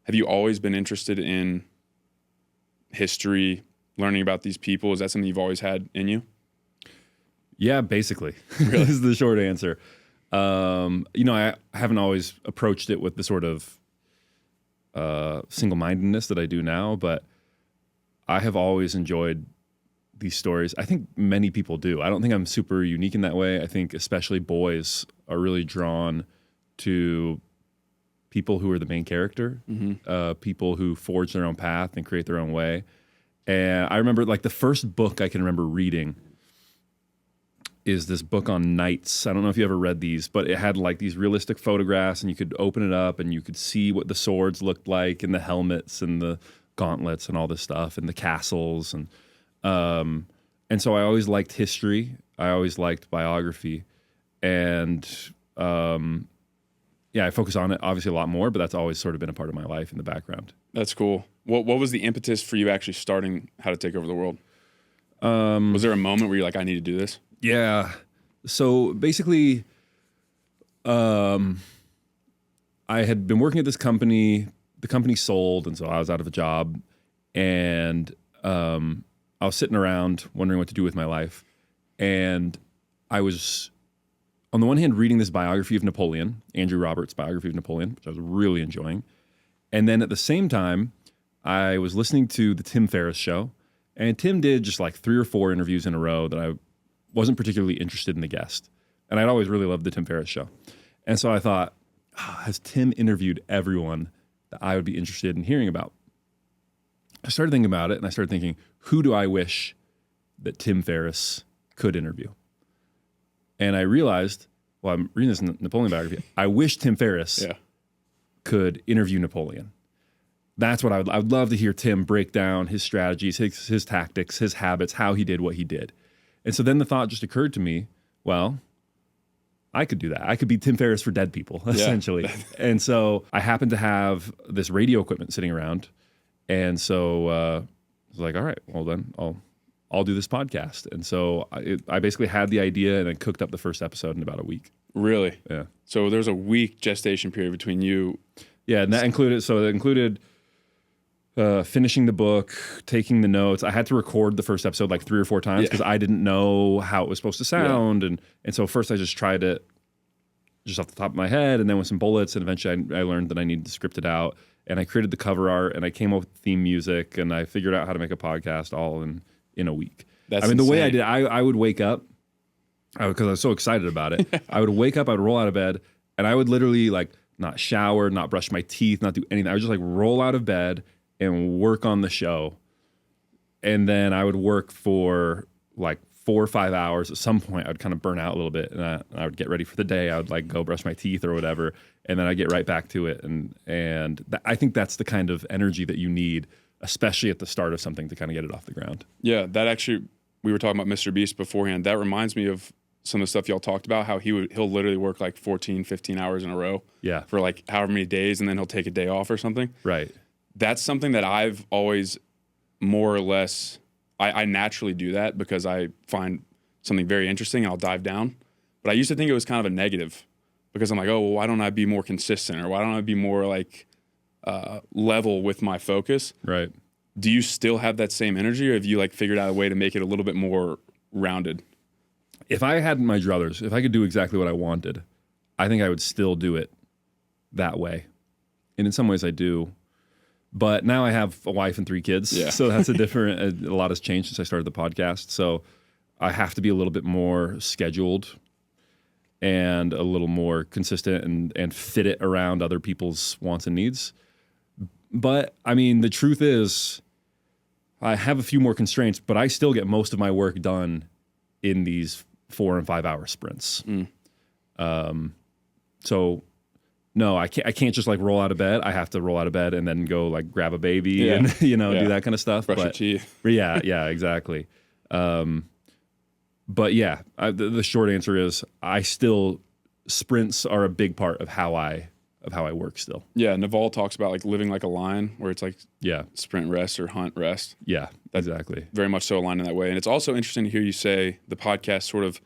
have you always been interested in history, learning about these people? Is that something you've always had in you? Yeah, basically. Really? Is the short answer. I haven't always approached it with the sort of single-mindedness that I do now, but I have always enjoyed these stories. I think many people do. I don't think I'm super unique in that way. I think especially boys are really drawn to people who are the main character, people who forge their own path and create their own way. And I remember like the first book I can remember reading is this book on knights. I don't know if you ever read these, but it had like these realistic photographs and you could open it up and you could see what the swords looked like and the helmets and the gauntlets and all this stuff and the castles. And so I always liked history. I always liked biography. And I focus on it obviously a lot more, but that's always sort of been a part of my life in the background. That's cool. What was the impetus for you actually starting How to Take Over the World? Was there a moment where you're like, I need to do this? Yeah. So basically, I had been working at this company. The company sold, and so I was out of a job. And I was sitting around wondering what to do with my life. And I was, on the one hand, reading this biography of Napoleon, Andrew Roberts' biography of Napoleon, which I was really enjoying. And then at the same time, I was listening to the Tim Ferriss show. And Tim did just like 3 or 4 interviews in a row that I wasn't particularly interested in the guest. And I'd always really loved the Tim Ferriss show. And so I thought, has Tim interviewed everyone that I would be interested in hearing about? I started thinking about it, and I started thinking, who do I wish that Tim Ferriss could interview? And I realized, well, I'm reading this Napoleon biography, I wish Tim Ferriss could interview Napoleon. That's what I would love to hear Tim break down his strategies, his tactics, his habits, how he did what he did. And so then the thought just occurred to me, well, I could do that. I could be Tim Ferriss for dead people, essentially. And so I happened to have this radio equipment sitting around. And so I was like, all right, well then I'll do this podcast. And so I basically had the idea and then cooked up the first episode in about a week. Really? Yeah. So there's a week gestation period between you. Yeah, and that included finishing the book, taking the notes. I had to record the first episode like 3 or 4 times because I didn't know how it was supposed to sound. And so first I just tried it just off the top of my head and then with some bullets. And eventually I learned that I needed to script it out. And I created the cover art and I came up with theme music and I figured out how to make a podcast all in a week. That's the insane. way I did, I would wake up, because I was so excited about it. I would wake up, I would roll out of bed, and I would literally like not shower, not brush my teeth, not do anything. I would just like roll out of bed and work on the show. And then I would work for like 4 or 5 hours. At some point, I would kind of burn out a little bit, and I would get ready for the day. I would like go brush my teeth or whatever, and then I'd get right back to it. And I think that's the kind of energy that you need, especially at the start of something, to kind of get it off the ground. Yeah, that actually, we were talking about Mr. Beast beforehand. That reminds me of some of the stuff y'all talked about, how he'll literally work like 14, 15 hours in a row for like however many days, and then he'll take a day off or something. Right. That's something that I've always more or less, I naturally do that because I find something very interesting and I'll dive down. But I used to think it was kind of a negative because I'm like, oh, well, why don't I be more consistent, or why don't I be more like level with my focus? Right. Do you still have that same energy, or have you like figured out a way to make it a little bit more rounded? If I had my druthers, if I could do exactly what I wanted, I think I would still do it that way. And in some ways I do. But now I have a wife and 3 kids. Yeah. So that's a lot has changed since I started the podcast. So I have to be a little bit more scheduled and a little more consistent and fit it around other people's wants and needs. But I mean, the truth is I have a few more constraints, but I still get most of my work done in these 4 and 5 hour sprints. So no, I can't just like roll out of bed. I have to roll out of bed and then go like grab a baby and do that kind of stuff. Brush your teeth. Yeah, exactly. But yeah, the short answer is sprints are a big part of how I work still. Yeah, Naval talks about like living like a lion, where it's like sprint rest or hunt rest. Yeah, exactly. Very much so aligned in that way. And it's also interesting to hear you say the podcast sort of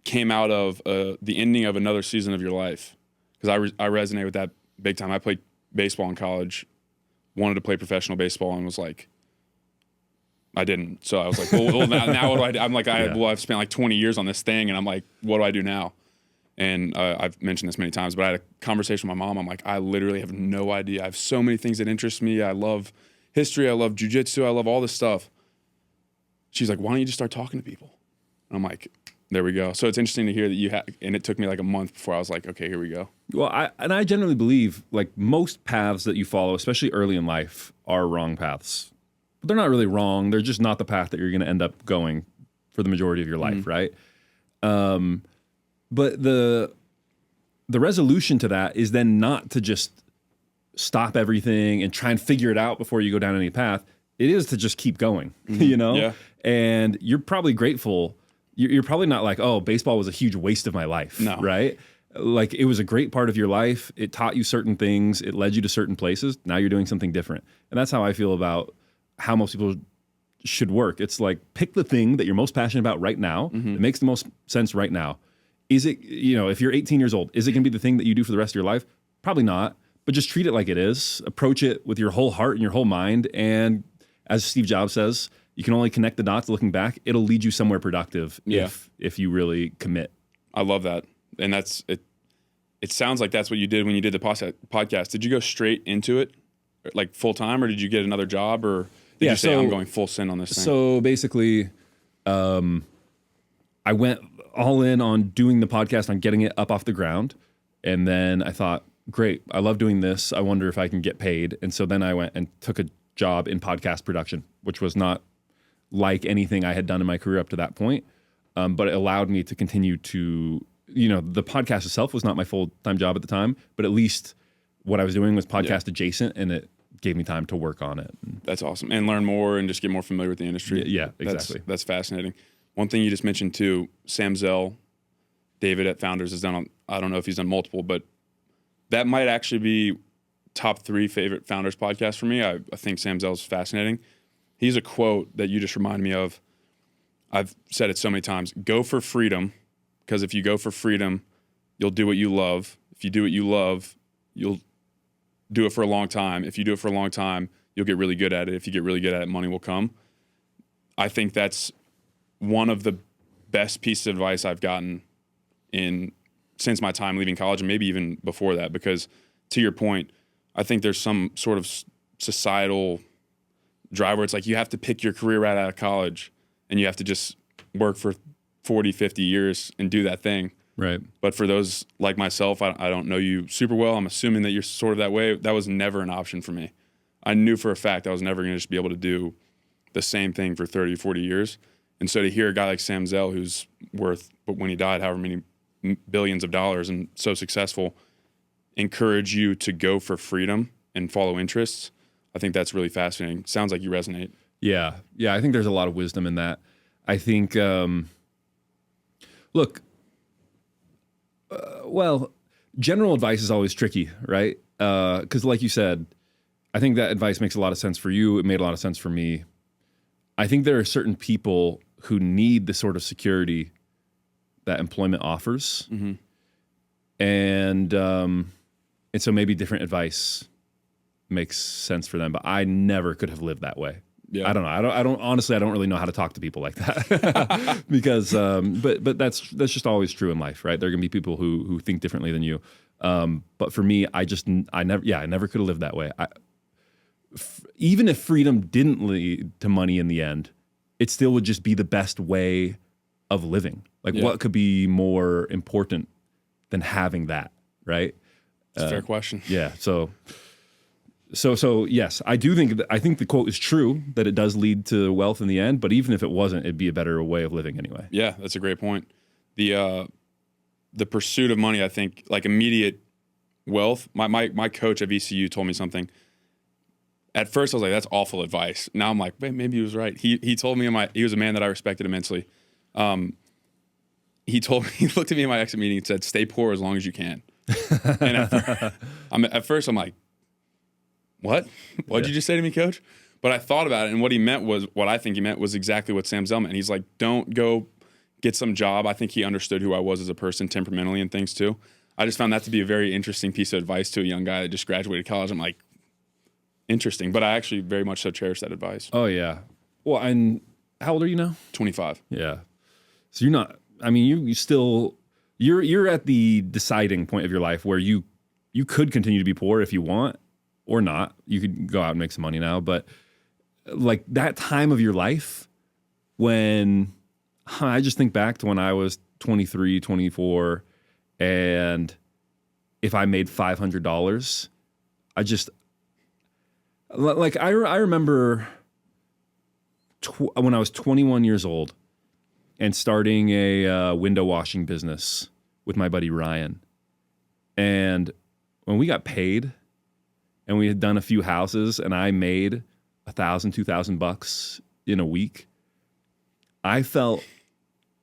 came out of the ending of another season of your life, because I resonate with that big time. I played baseball in college, wanted to play professional baseball, and was like, I didn't. So I was like, well now what do I do? I'm like, I've spent like 20 years on this thing, and I'm like, what do I do now? And I've mentioned this many times, but I had a conversation with my mom. I'm like, I literally have no idea. I have so many things that interest me. I love history. I love jujitsu. I love all this stuff. She's like, why don't you just start talking to people? And I'm like, there we go. So it's interesting to hear that you had, and it took me like a month before I was like, okay, here we go. Well, I generally believe like most paths that you follow, especially early in life, are wrong paths. But they're not really wrong. They're just not the path that you're going to end up going for the majority of your life, right? But the resolution to that is then not to just stop everything and try and figure it out before you go down any path. It is to just keep going, you know? Yeah. And you're probably grateful. You're probably not like, oh, baseball was a huge waste of my life, No. right? Like it was a great part of your life. It taught you certain things. It led you to certain places. Now you're doing something different. And that's how I feel about how most people should work. It's like pick the thing that you're most passionate about right now. It makes the most sense right now. Is it, if you're 18 years old, is it going to be the thing that you do for the rest of your life? Probably not, but just treat it like it is. Approach it with your whole heart and your whole mind. And as Steve Jobs says, you can only connect the dots looking back. It'll lead you somewhere productive if you really commit. I love that. And that's it. It sounds like that's what you did when you did the podcast. Did you go straight into it, like full time, or did you get another job, or did you say I'm going full send on this thing? So basically, I went all in on doing the podcast, on getting it up off the ground. And then I thought, great, I love doing this. I wonder if I can get paid. And so then I went and took a job in podcast production, which was not like anything I had done in my career up to that point. But it allowed me to continue to, the podcast itself was not my full-time job at the time, but at least what I was doing was podcast adjacent, and it gave me time to work on it. That's awesome. And learn more and just get more familiar with the industry. Yeah, exactly. That's fascinating. One thing you just mentioned too, Sam Zell, David at Founders has done, I don't know if he's done multiple, but that might actually be top 3 favorite Founders podcasts for me. I think Sam Zell's fascinating. He's a quote that you just remind me of. I've said it so many times. Go for freedom, because if you go for freedom, you'll do what you love. If you do what you love, you'll do it for a long time. If you do it for a long time, you'll get really good at it. If you get really good at it, money will come. I think that's one of the best pieces of advice I've gotten since my time leaving college, and maybe even before that, because to your point, I think there's some sort of societal drive where it's like you have to pick your career right out of college and you have to just work for 40, 50 years and do that thing. Right. But for those like myself, I don't know you super well. I'm assuming that you're sort of that way. That was never an option for me. I knew for a fact I was never going to just be able to do the same thing for 30, 40 years. And so to hear a guy like Sam Zell, who's worth, but when he died, however many billions of dollars and so successful, encourage you to go for freedom and follow interests, I think that's really fascinating. Sounds like you resonate. Yeah. I think there's a lot of wisdom in that. I think, general advice is always tricky, right? Because like you said, I think that advice makes a lot of sense for you. It made a lot of sense for me. I think there are certain people who need the sort of security that employment offers. Mm-hmm. And so maybe different advice makes sense for them, but I never could have lived that way. Yeah. I don't know. I don't honestly, I don't really know how to talk to people like that because, but that's just always true in life, right? There are gonna be people who think differently than you. But for me, I never could have lived that way. Even if freedom didn't lead to money in the end, it still would just be the best way of living. Like what could be more important than having that, right? It's a fair question. Yeah. So yes, I think the quote is true that it does lead to wealth in the end, but even if it wasn't, it'd be a better way of living anyway. Yeah, that's a great point. The pursuit of money, I think, like immediate wealth. My coach at VCU told me something. At first, I was like, "That's awful advice." Now I'm like, maybe he was right. He told me he was a man that I respected immensely. He looked at me in my exit meeting and said, "Stay poor as long as you can." And at first, I'm like, "What? What'd you just say to me, coach?" But I thought about it, and what I think he meant was exactly what Sam Zell meant. He's like, "Don't go get some job." I think he understood who I was as a person, temperamentally and things too. I just found that to be a very interesting piece of advice to a young guy that just graduated college. I'm like, interesting. But I actually very much so cherish that advice. Oh yeah. Well, and how old are you now? 25. Yeah. So you're not. I mean, you still you're at the deciding point of your life where you could continue to be poor if you want or not. You could go out and make some money now, but like that time of your life when I just think back to when I was 23, 24, and if I made $500, I just like I remember when I was 21 years old and starting a window washing business with my buddy Ryan. And when we got paid and we had done a few houses and I made $1,000, $2,000 in a week, I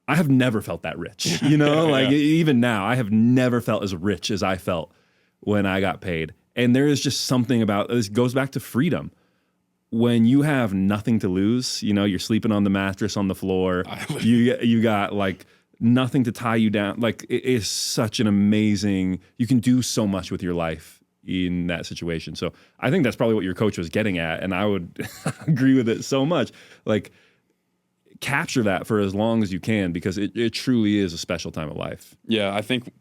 have never felt that rich, you know, like even now, I have never felt as rich as I felt when I got paid. And there is just something about this goes back to freedom. When you have nothing to lose, you know, you're sleeping on the mattress on the floor, you got like nothing to tie you down. Like it is such an amazing, you can do so much with your life in that situation. So I think that's probably what your coach was getting at. And I would agree with it so much. Like capture that for as long as you can, because it truly is a special time of life. Yeah, I think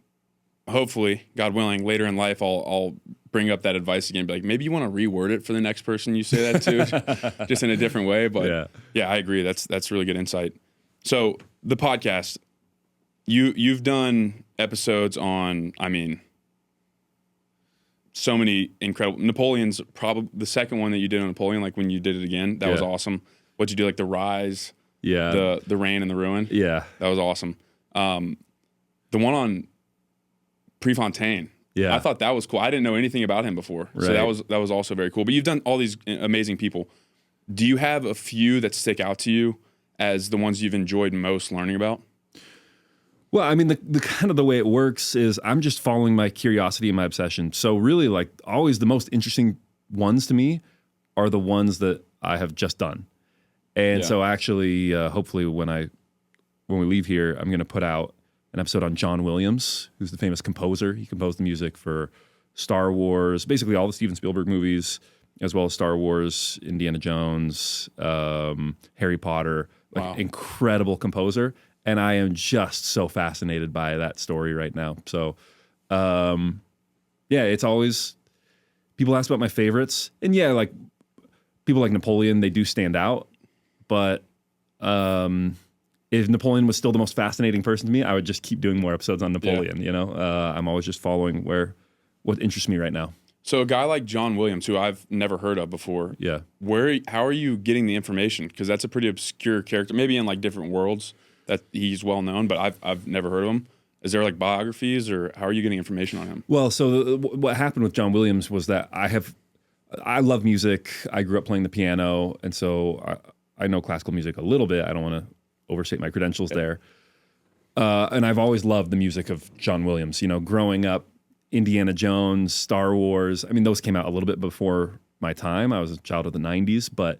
hopefully, God willing, later in life, I'll bring up that advice again. Be like, maybe you want to reword it for the next person you say that to, just in a different way. But yeah, I agree. That's really good insight. So the podcast, you've done episodes on, I mean, so many incredible. Napoleon's probably the second one that you did on Napoleon. Like when you did it again, that was awesome. What'd you do? Like the Rise, the Reign and the Ruin. Yeah, that was awesome. The one on Prefontaine. Yeah, I thought that was cool. I didn't know anything about him before, so that was also very cool. But you've done all these amazing people. Do you have a few that stick out to you as the ones you've enjoyed most learning about? Well, I mean, the kind of the way it works is I'm just following my curiosity and my obsession. So really, like always, the most interesting ones to me are the ones that I have just done. And so actually, hopefully, when we leave here, I'm going to put out an episode on John Williams, who's the famous composer. He composed the music for Star Wars, basically all the Steven Spielberg movies, as well as Star Wars, Indiana Jones, Harry Potter. Like, incredible composer. And I am just so fascinated by that story right now. So, it's always, people ask about my favorites. And like people like Napoleon, they do stand out. But if Napoleon was still the most fascinating person to me, I would just keep doing more episodes on Napoleon. You know, I'm always just following what interests me right now. So a guy like John Williams, who I've never heard of before, how are you getting the information? Because that's a pretty obscure character, maybe in like different worlds that he's well known, but I've never heard of him. Is there like biographies, or how are you getting information on him? Well, so what happened with John Williams was that I love music. I grew up playing the piano, and so I know classical music a little bit. I don't want to overstate my credentials there. And I've always loved the music of John Williams. You know, growing up, Indiana Jones, Star Wars. I mean, those came out a little bit before my time. I was a child of the 90s, but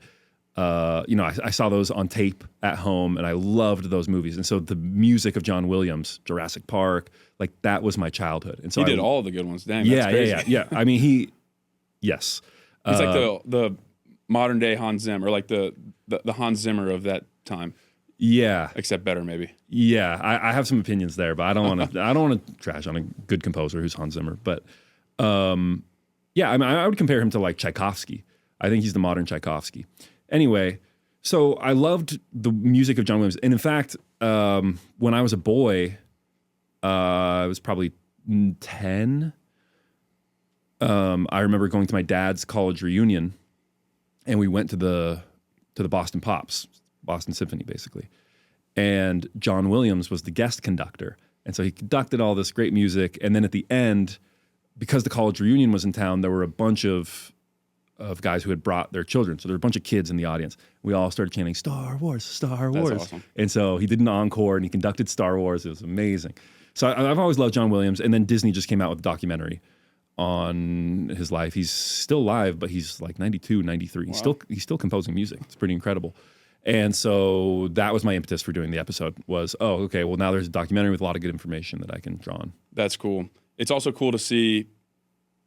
I saw those on tape at home, and I loved those movies. And so the music of John Williams, Jurassic Park, like that was my childhood. And so he did all the good ones. Dang, that's crazy. Yeah. I mean, yes. He's like the modern day Hans Zimmer, or like the Hans Zimmer of that time. Yeah, except better, maybe. Yeah, I have some opinions there, but I don't want to. I don't want to trash on a good composer who's Hans Zimmer. But I mean, I would compare him to like Tchaikovsky. I think he's the modern Tchaikovsky. Anyway, so I loved the music of John Williams, and in fact, when I was a boy, I was probably 10. I remember going to my dad's college reunion, and we went to the Boston Pops. Boston Symphony, basically. And John Williams was the guest conductor. And so he conducted all this great music. And then at the end, because the college reunion was in town, there were a bunch of guys who had brought their children. So there were a bunch of kids in the audience. We all started chanting, Star Wars, Star Wars. That's awesome. And so he did an encore and he conducted Star Wars. It was amazing. So I've always loved John Williams. And then Disney just came out with a documentary on his life. He's still alive, but he's like 92, 93. Wow. He's still composing music. It's pretty incredible. And so that was my impetus for doing the episode was, well, now there's a documentary with a lot of good information that I can draw on. That's cool. it's also cool to see,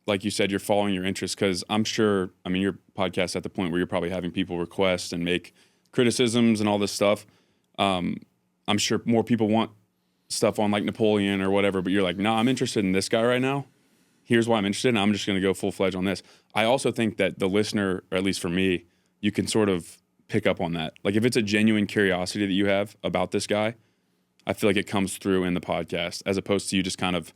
like you said, you're following your interests, because I'm sure, I mean, your podcast at the point where you're probably having people request and make criticisms and all this stuff. I'm sure more people want stuff on like Napoleon or whatever, but you're like, no, I'm interested in this guy right now. Here's why I'm interested, and I'm just going to go full-fledged on this. I also think that the listener, or at least for me, you can sort of pick up on that. Like if it's a genuine curiosity that you have about this guy, I feel like it comes through in the podcast, as opposed to you just kind of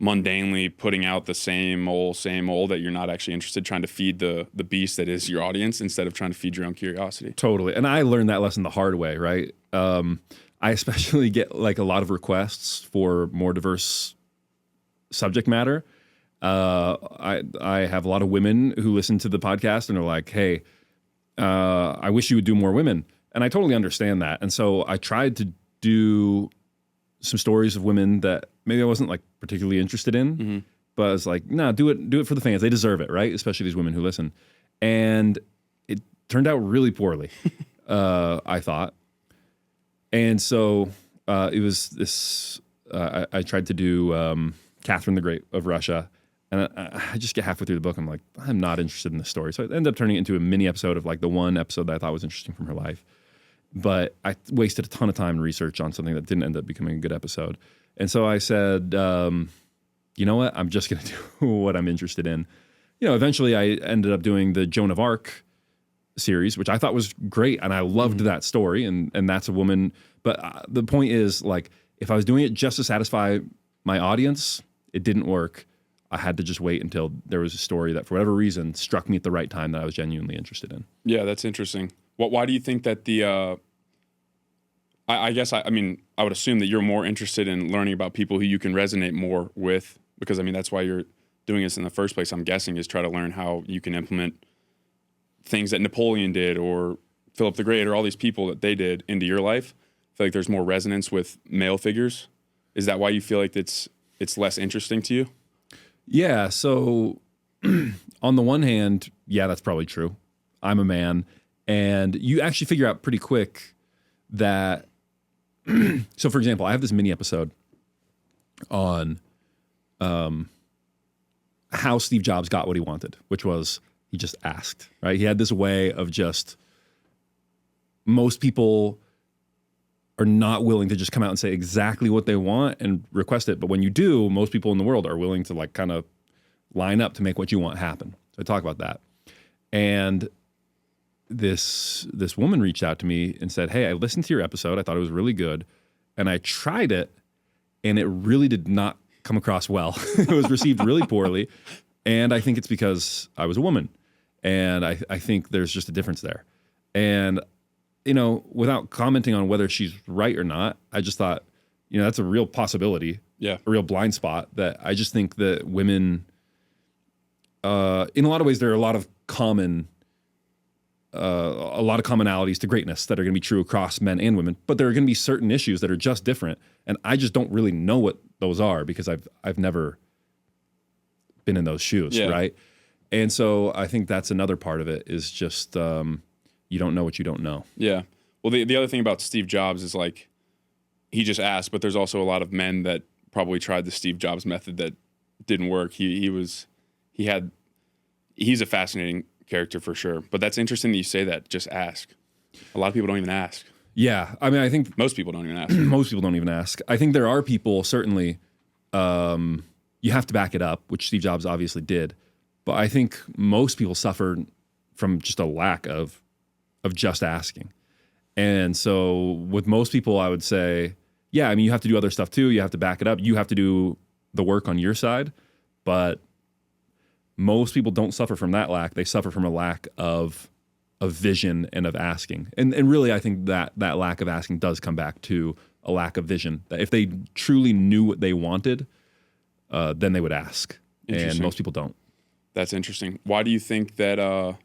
mundanely putting out the same old that you're not actually interested, trying to feed the beast that is your audience instead of trying to feed your own curiosity. Totally. And I learned that lesson the hard way, right? I especially get like a lot of requests for more diverse subject matter. I have a lot of women who listen to the podcast and are like, hey, I wish you would do more women. And I totally understand that. And so I tried to do some stories of women that maybe I wasn't like particularly interested in, but I was like, nah, do it for the fans. They deserve it, right? Especially these women who listen. And it turned out really poorly, I thought. And so it was this, I tried to do Catherine the Great of Russia. And I just get halfway through the book. I'm like, I'm not interested in this story. So I ended up turning it into a mini episode of like the one episode that I thought was interesting from her life. But I wasted a ton of time and research on something that didn't end up becoming a good episode. And so I said, you know what? I'm just going to do what I'm interested in. You know, eventually I ended up doing the Joan of Arc series, which I thought was great. And I loved that story. And that's a woman. But the point is, like, if I was doing it just to satisfy my audience, it didn't work. I had to just wait until there was a story that, for whatever reason, struck me at the right time that I was genuinely interested in. Yeah, that's interesting. Why do you think that the? I guess I mean I would assume that you're more interested in learning about people who you can resonate more with, because I mean that's why you're doing this in the first place. I'm guessing is try to learn how you can implement things that Napoleon did or Philip the Great or all these people that they did into your life. I feel like there's more resonance with male figures. Is that why you feel like it's less interesting to you? Yeah. So on the one hand, yeah, that's probably true. I'm a man. And you actually figure out pretty quick that, so for example, I have this mini episode on how Steve Jobs got what he wanted, which was he just asked, right? He had this way of just, most people are not willing to just come out and say exactly what they want and request it. But when you do, most people in the world are willing to like kind of line up to make what you want happen. So I talk about that. And this woman reached out to me and said, hey, I listened to your episode. I thought it was really good. And I tried it and it really did not come across well. It was received really poorly. And I think it's because I was a woman. And I think there's just a difference there. And, you know, without commenting on whether she's right or not, I just thought, you know, that's a real possibility. Yeah. A real blind spot that I just think that women, in a lot of ways, there are a lot of commonalities to greatness that are going to be true across men and women, but there are going to be certain issues that are just different. And I just don't really know what those are because I've never been in those shoes. Yeah. Right. And so I think that's another part of it is just, you don't know what you don't know. Yeah. Well, the other thing about Steve Jobs is like, he just asked, but there's also a lot of men that probably tried the Steve Jobs method that didn't work. He's a fascinating character for sure. But that's interesting that you say that. Just ask. A lot of people don't even ask. Yeah. I mean, I think most people don't even ask. Most people don't even ask. I think there are people, certainly, you have to back it up, which Steve Jobs obviously did. But I think most people suffer from just a lack of just asking. And so with most people, I would say, yeah, I mean, you have to do other stuff too. You have to back it up. You have to do the work on your side. But most people don't suffer from that lack. They suffer from a lack of vision and of asking. And really, I think that lack of asking does come back to a lack of vision. That if they truly knew what they wanted, then they would ask. And most people don't. That's interesting. Why do you think that?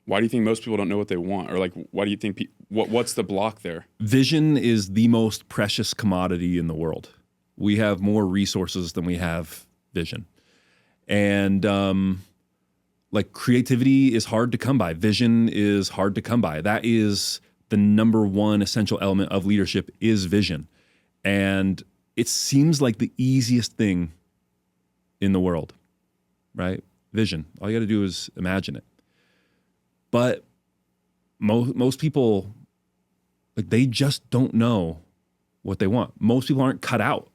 Why do you think most people don't know what they want, or like, why do you think? What's the block there? Vision is the most precious commodity in the world. We have more resources than we have vision, and like creativity is hard to come by. Vision is hard to come by. That is the number one essential element of leadership is vision, and it seems like the easiest thing in the world, right? Vision. All you got to do is imagine it. But most people, like, they just don't know what they want. Most people aren't cut out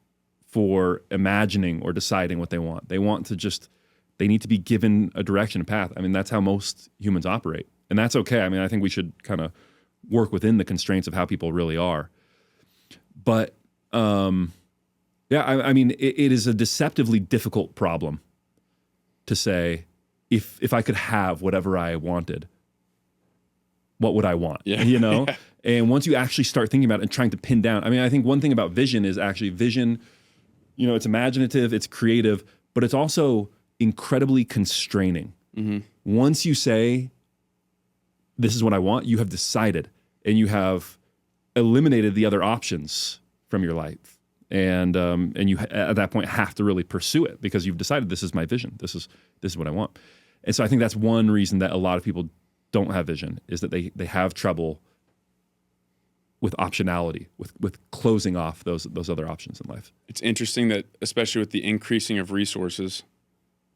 for imagining or deciding what they want. They want to just, they need to be given a direction, a path. I mean, that's how most humans operate. And that's okay. I mean, I think we should kind of work within the constraints of how people really are. But I mean, it is a deceptively difficult problem to say, if I could have whatever I wanted, what would I want? Yeah. You know? And once you actually start thinking about it and trying to pin down, I mean, I think one thing about vision is actually vision, you know, it's imaginative, it's creative, but it's also incredibly constraining. Mm-hmm. Once you say, this is what I want, you have decided and you have eliminated the other options from your life. And you at that point have to really pursue it because you've decided this is my vision. This is what I want. And so I think that's one reason that a lot of people don't have vision, is that they have trouble with optionality, with closing off those other options in life. It's interesting that, especially with the increasing of resources,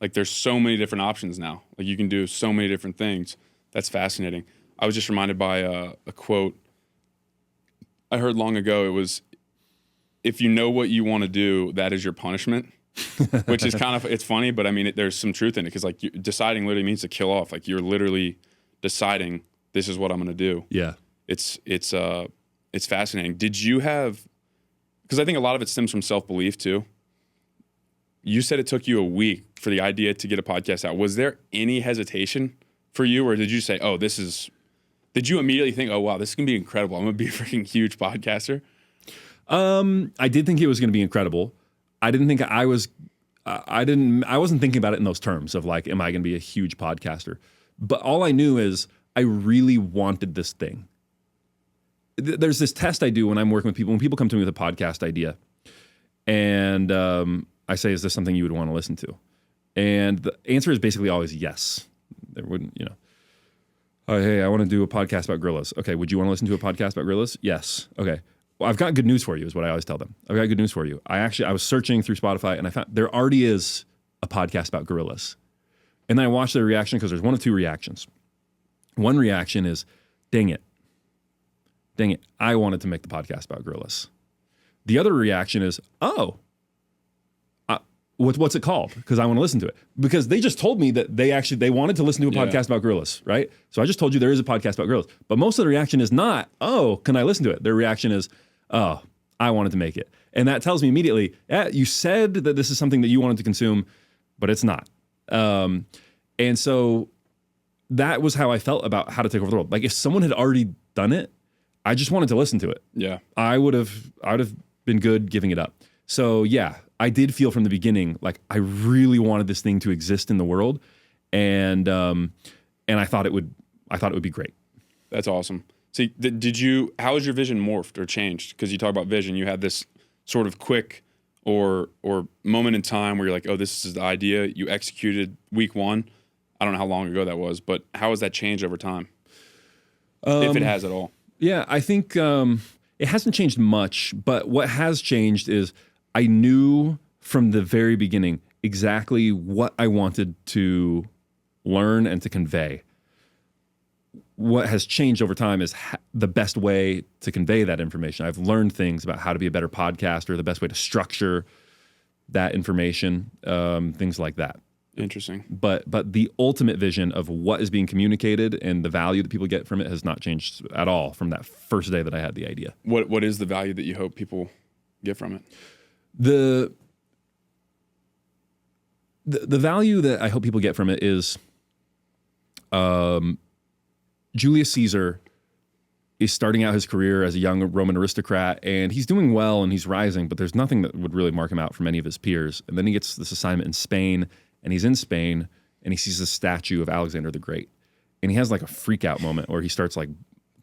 like there's so many different options now. Like you can do so many different things. That's fascinating. I was just reminded by a quote I heard long ago. It was, if you know what you want to do, that is your punishment. Which is kind of, it's funny, but I mean, there's some truth in it, because like deciding literally means to kill off. Like you're literally deciding, this is what I'm going to do. Yeah. It's fascinating. Did you have, because I think a lot of it stems from self-belief too. You said it took you a week for the idea to get a podcast out. Was there any hesitation for you, or did you say, oh, did you immediately think, oh, wow, this is going to be incredible, I'm going to be a freaking huge podcaster? I did think it was going to be incredible. I didn't think I wasn't thinking about it in those terms of like, am I going to be a huge podcaster? But all I knew is I really wanted this thing. There's this test I do when I'm working with people. When people come to me with a podcast idea, and I say, is this something you would want to listen to? And the answer is basically always yes. There wouldn't, you know, oh, hey, I want to do a podcast about gorillas. Okay, would you want to listen to a podcast about gorillas? Yes. Okay. Well, I've got good news for you, is what I always tell them. I've got good news for you. I was searching through Spotify and I found there already is a podcast about gorillas. And then I watched their reaction, because there's one of two reactions. One reaction is, dang it, I wanted to make the podcast about gorillas. The other reaction is, oh, what's it called? Because I want to listen to it. Because they just told me that they wanted to listen to a podcast about gorillas, right? So I just told you there is a podcast about gorillas. But most of the reaction is not, oh, can I listen to it? Their reaction is, oh, I wanted to make it. And that tells me immediately, you said that this is something that you wanted to consume, but it's not. And so that was how I felt about How to Take Over the World. Like if someone had already done it, I just wanted to listen to it. Yeah. I would have been good giving it up. So yeah, I did feel from the beginning like I really wanted this thing to exist in the world, and I thought it would be great. That's awesome. See, how has your vision morphed or changed? Because you talk about vision, you had this sort of quick or moment in time where you're like, oh, this is the idea. You executed week one. I don't know how long ago that was, but how has that changed over time? If it has at all. Yeah, I think it hasn't changed much, but what has changed is I knew from the very beginning exactly what I wanted to learn and to convey. What has changed over time is the best way to convey that information. I've learned things about how to be a better podcaster, the best way to structure that information, things like that. Interesting. But the ultimate vision of what is being communicated and the value that people get from it has not changed at all from that first day that I had the idea. What is the value that you hope people get from it? The value that I hope people get from it is Julius Caesar is starting out his career as a young Roman aristocrat, and he's doing well and he's rising, but there's nothing that would really mark him out from any of his peers. And then he gets this assignment in Spain, and he's in Spain, and he sees a statue of Alexander the Great. And he has like a freak out moment where he starts like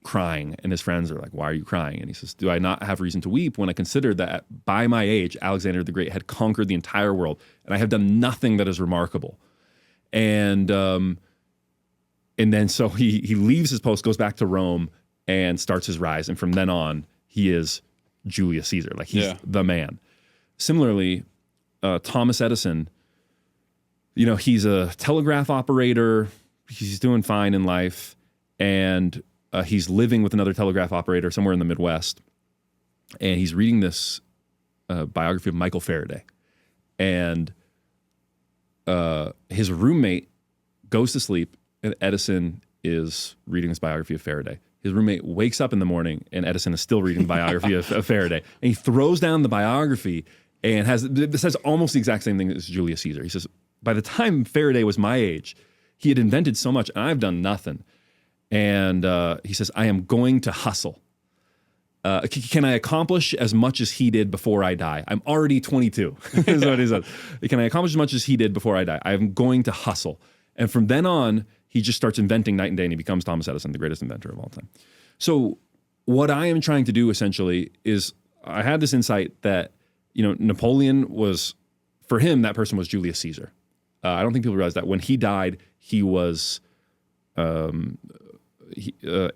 crying, and his friends are like, why are you crying? And he says, do I not have reason to weep when I consider that by my age, Alexander the Great had conquered the entire world, and I have done nothing that is remarkable. And then so he leaves his post, goes back to Rome, and starts his rise. And from then on, he is Julius Caesar. Like he's the man. Similarly, Thomas Edison he's a telegraph operator. He's doing fine in life, and he's living with another telegraph operator somewhere in the Midwest. And he's reading this biography of Michael Faraday. And his roommate goes to sleep, and Edison is reading this biography of Faraday. His roommate wakes up in the morning, and Edison is still reading the biography of Faraday. And he throws down the biography and says almost the exact same thing as Julius Caesar. He says, by the time Faraday was my age, he had invented so much, and I've done nothing. And he says, I am going to hustle. Can I accomplish as much as he did before I die? I'm already 22, is what he said. Can I accomplish as much as he did before I die? I'm going to hustle. And from then on, he just starts inventing night and day, and he becomes Thomas Edison, the greatest inventor of all time. So what I am trying to do essentially is I had this insight that, Napoleon was, for him, that person was Julius Caesar. I don't think people realize that when he died, he was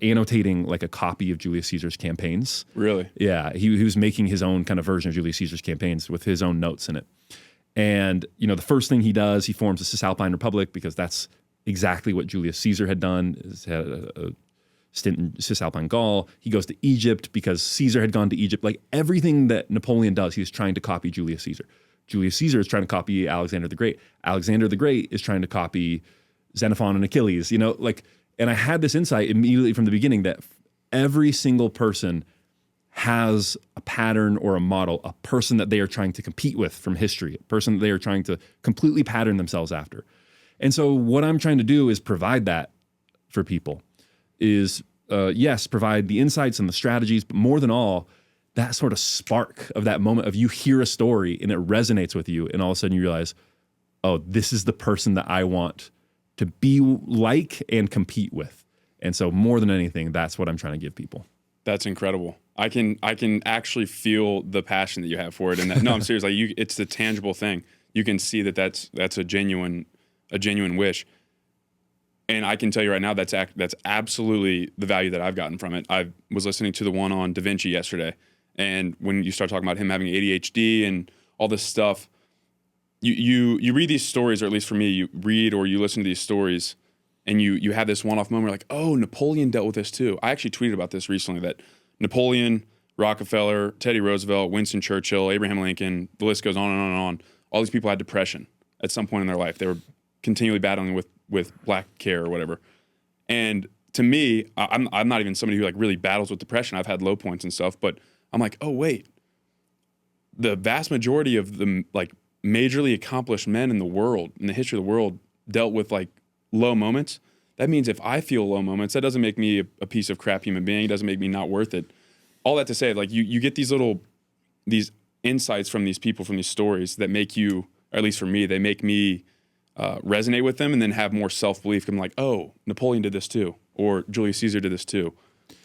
annotating like a copy of Julius Caesar's campaigns. Really? Yeah, he was making his own kind of version of Julius Caesar's campaigns with his own notes in it. And, the first thing he does, he forms the Cisalpine Republic because that's exactly what Julius Caesar had done, had a stint in Cisalpine Gaul. He goes to Egypt because Caesar had gone to Egypt. Like everything that Napoleon does, he's trying to copy Julius Caesar. Julius Caesar is trying to copy Alexander the Great. Alexander the Great is trying to copy Xenophon and Achilles, and I had this insight immediately from the beginning that every single person has a pattern or a model, a person that they are trying to compete with from history, a person that they are trying to completely pattern themselves after. And so what I'm trying to do is provide that for people is, yes, provide the insights and the strategies, but more than all, that sort of spark of that moment of you hear a story and it resonates with you, and all of a sudden you realize, oh, this is the person that I want to be like and compete with. And so more than anything, that's what I'm trying to give people. That's incredible. I can actually feel the passion that you have for it. And no, I'm serious. Like it's the tangible thing. You can see that that's a genuine wish. And I can tell you right now, that's absolutely the value that I've gotten from it. I was listening to the one on Da Vinci yesterday. And when you start talking about him having ADHD and all this stuff, you read these stories, or at least for me, you read or you listen to these stories, and you have this one-off moment like, oh, Napoleon dealt with this too. I actually tweeted about this recently, that Napoleon, Rockefeller, Teddy Roosevelt, Winston Churchill, Abraham Lincoln, the list goes on and on and on. All these people had depression at some point in their life. They were continually battling with black care or whatever. And to me, I'm not even somebody who like really battles with depression. I've had low points and stuff, but I'm like, oh wait, the vast majority of the like majorly accomplished men in the world, in the history of the world, dealt with like low moments. That means if I feel low moments, that doesn't make me a piece of crap human being. It doesn't make me not worth it. All that to say, like you get these insights from these people, from these stories that make you, or at least for me, they make me resonate with them and then have more self-belief. I'm like, oh, Napoleon did this too, or Julius Caesar did this too.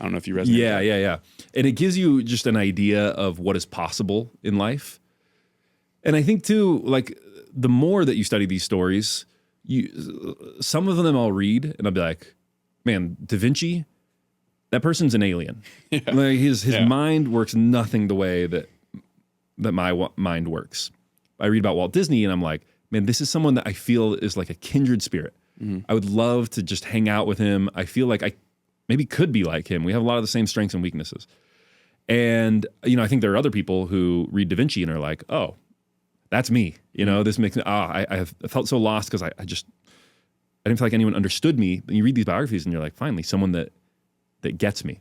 I don't know if you resonate. Yeah. And it gives you just an idea of what is possible in life. And I think too, like the more that you study these stories, some of them I'll read and I'll be like, man, Da Vinci, that person's an alien. Yeah. Like his mind works nothing the way that my mind works. I read about Walt Disney and I'm like, man, this is someone that I feel is like a kindred spirit. Mm-hmm. I would love to just hang out with him. I feel like I maybe could be like him. We have a lot of the same strengths and weaknesses. And, I think there are other people who read Da Vinci and are like, oh, that's me. This makes me, I felt so lost because I didn't feel like anyone understood me. And you read these biographies and you're like, finally, someone that gets me.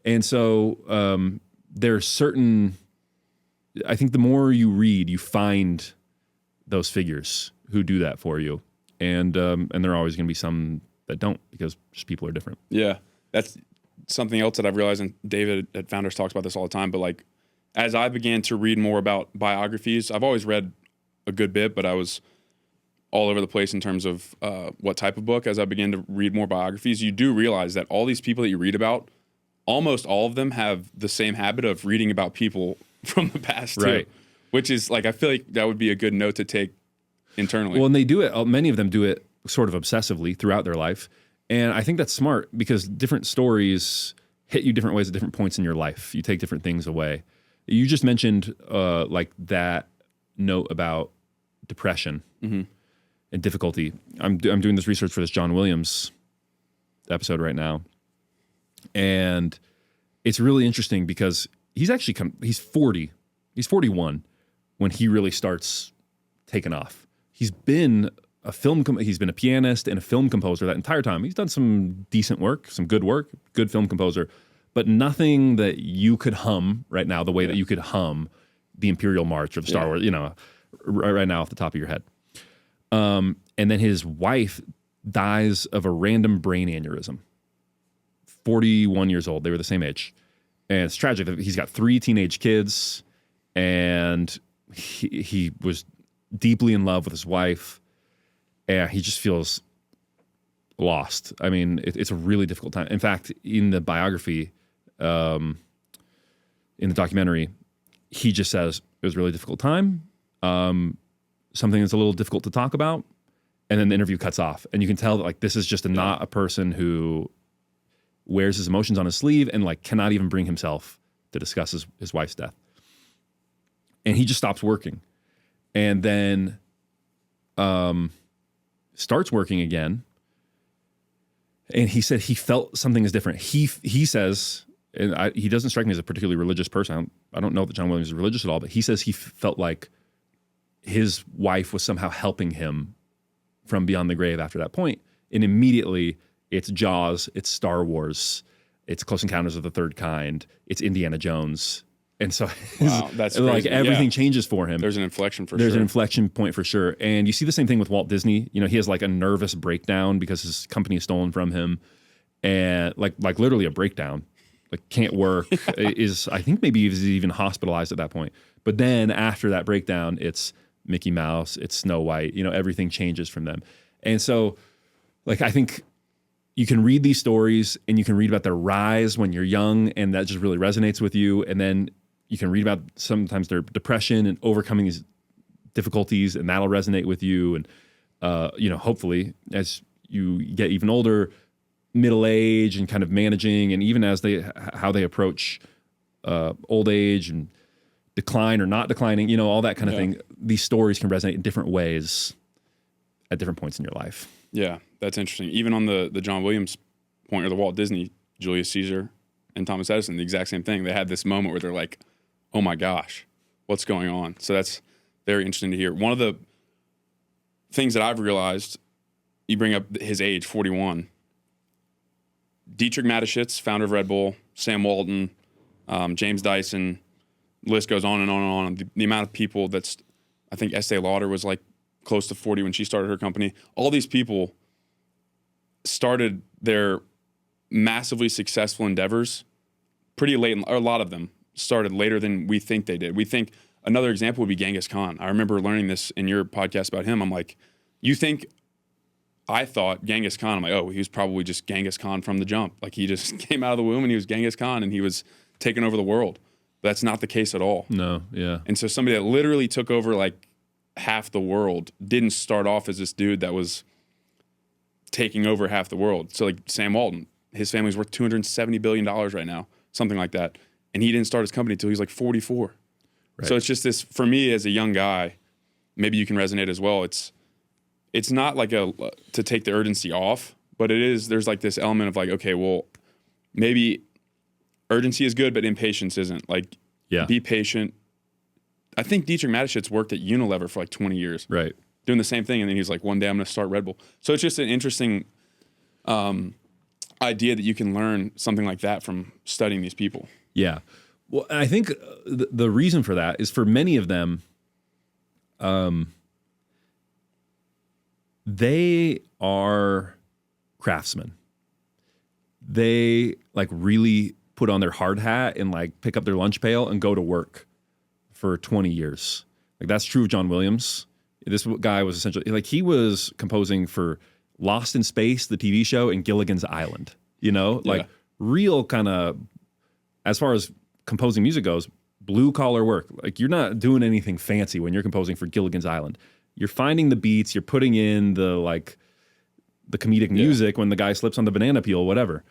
And so there's certain, I think the more you read, you find those figures who do that for you. And there are always going to be some that don't, because just people are different. Yeah. That's something else that I've realized, and David at Founders talks about this all the time, but like, as I began to read more about biographies, I've always read a good bit, but I was all over the place in terms of what type of book. As I began to read more biographies, you do realize that all these people that you read about, almost all of them have the same habit of reading about people from the past too. Right. Which is like, I feel like that would be a good note to take internally. Well, and they do it, many of them do it sort of obsessively throughout their life. And I think that's smart because different stories hit you different ways at different points in your life. You take different things away. You just mentioned like that note about depression. Mm-hmm. and difficulty. I'm doing this research for this John Williams episode right now, and it's really interesting because he's 40. He's 41 when he really starts taking off. He's been he's been a pianist and a film composer that entire time. He's done some decent work, some good work, good film composer, but nothing that you could hum right now the way that you could hum the Imperial March or the Star Wars, right now off the top of your head. And then his wife dies of a random brain aneurysm. 41 years old. They were the same age. And it's tragic that he's got 3 teenage kids, and he was deeply in love with his wife, and he just feels lost. I mean, it's a really difficult time. In fact, in the biography, in the documentary, he just says it was a really difficult time, something that's a little difficult to talk about, and then the interview cuts off, and you can tell that like this is just not a person who wears his emotions on his sleeve and like cannot even bring himself to discuss his wife's death. And he just stops working, and then starts working again. And he said he felt something is different. He says, and he doesn't strike me as a particularly religious person. I don't know that John Williams is religious at all, but he says he felt like his wife was somehow helping him from beyond the grave after that point. And immediately it's Jaws, it's Star Wars, it's Close Encounters of the Third Kind, it's Indiana Jones. And so that's like crazy. everything changes for him. There's an inflection for There's sure. an inflection point for sure. And you see the same thing with Walt Disney. You know, he has like a nervous breakdown because his company is stolen from him. And like literally a breakdown. Like can't work. I think maybe he's even hospitalized at that point. But then after that breakdown, it's Mickey Mouse, it's Snow White, everything changes from them. And so like I think you can read these stories and you can read about their rise when you're young, and that just really resonates with you. And then you can read about sometimes their depression and overcoming these difficulties, and that'll resonate with you. And, hopefully as you get even older, middle age and kind of managing, and even as how they approach old age and decline or not declining, all that kind of thing, these stories can resonate in different ways at different points in your life. Yeah, that's interesting. Even on the John Williams point, or the Walt Disney, Julius Caesar and Thomas Edison, the exact same thing. They had this moment where they're like, oh my gosh, what's going on? So that's very interesting to hear. One of the things that I've realized, you bring up his age, 41. Dietrich Mateschitz, founder of Red Bull, Sam Walton, James Dyson, list goes on and on and on. The amount of people I think Estee Lauder was like close to 40 when she started her company. All these people started their massively successful endeavors pretty late, or a lot of them started later than we think they did. We think another example would be Genghis Khan. I remember learning this in your podcast about him. I'm like, I thought Genghis Khan, I'm like, oh, he was probably just Genghis Khan from the jump. Like he just came out of the womb and he was Genghis Khan and he was taking over the world. But that's not the case at all. No, yeah. And so somebody that literally took over like half the world didn't start off as this dude that was taking over half the world. So like Sam Walton, his family's worth $270 billion right now, something like that. And he didn't start his company until he was like 44. Right. So it's just this, for me as a young guy, maybe you can resonate as well. It's not like to take the urgency off, but there's like this element of like, okay, well, maybe urgency is good, but impatience isn't. Like, be patient. I think Dietrich Mateschitz worked at Unilever for like 20 years. Right. Doing the same thing. And then he's like, one day I'm going to start Red Bull. So it's just an interesting idea that you can learn something like that from studying these people. Yeah. Well, I think the reason for that is for many of them, they are craftsmen. They like really put on their hard hat and like pick up their lunch pail and go to work for 20 years. Like that's true of John Williams. This guy was essentially like he was composing for Lost in Space, the TV show, and Gilligan's Island. Like real kind of, as far as composing music goes, blue collar work. Like you're not doing anything fancy when you're composing for Gilligan's Island. You're finding the beats, you're putting in the comedic music when the guy slips on the banana peel, whatever.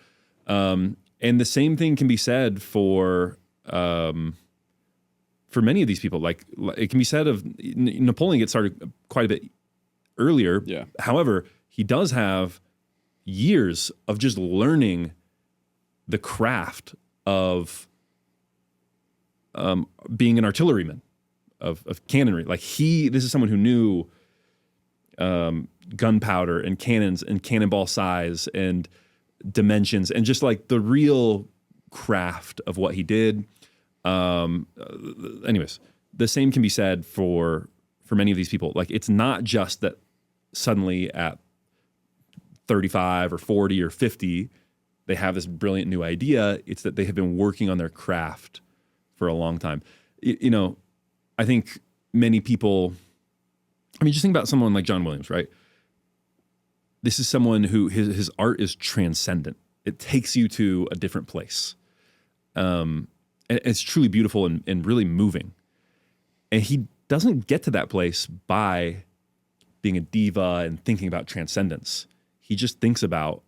And the same thing can be said for many of these people. Like it can be said of Napoleon gets started quite a bit earlier. Yeah. However, he does have years of just learning the craft of being an artilleryman, of cannonry. Like this is someone who knew gunpowder and cannons and cannonball size and dimensions and just like the real craft of what he did. Anyways, the same can be said for many of these people. Like it's not just that suddenly at 35 or 40 or 50, they have this brilliant new idea. It's that they have been working on their craft for a long time. You know, I think many people, I mean, just think about someone like John Williams, right? This is someone who his art is transcendent. It takes you to a different place. And it's truly beautiful and really moving. And he doesn't get to that place by being a diva and thinking about transcendence. He just thinks about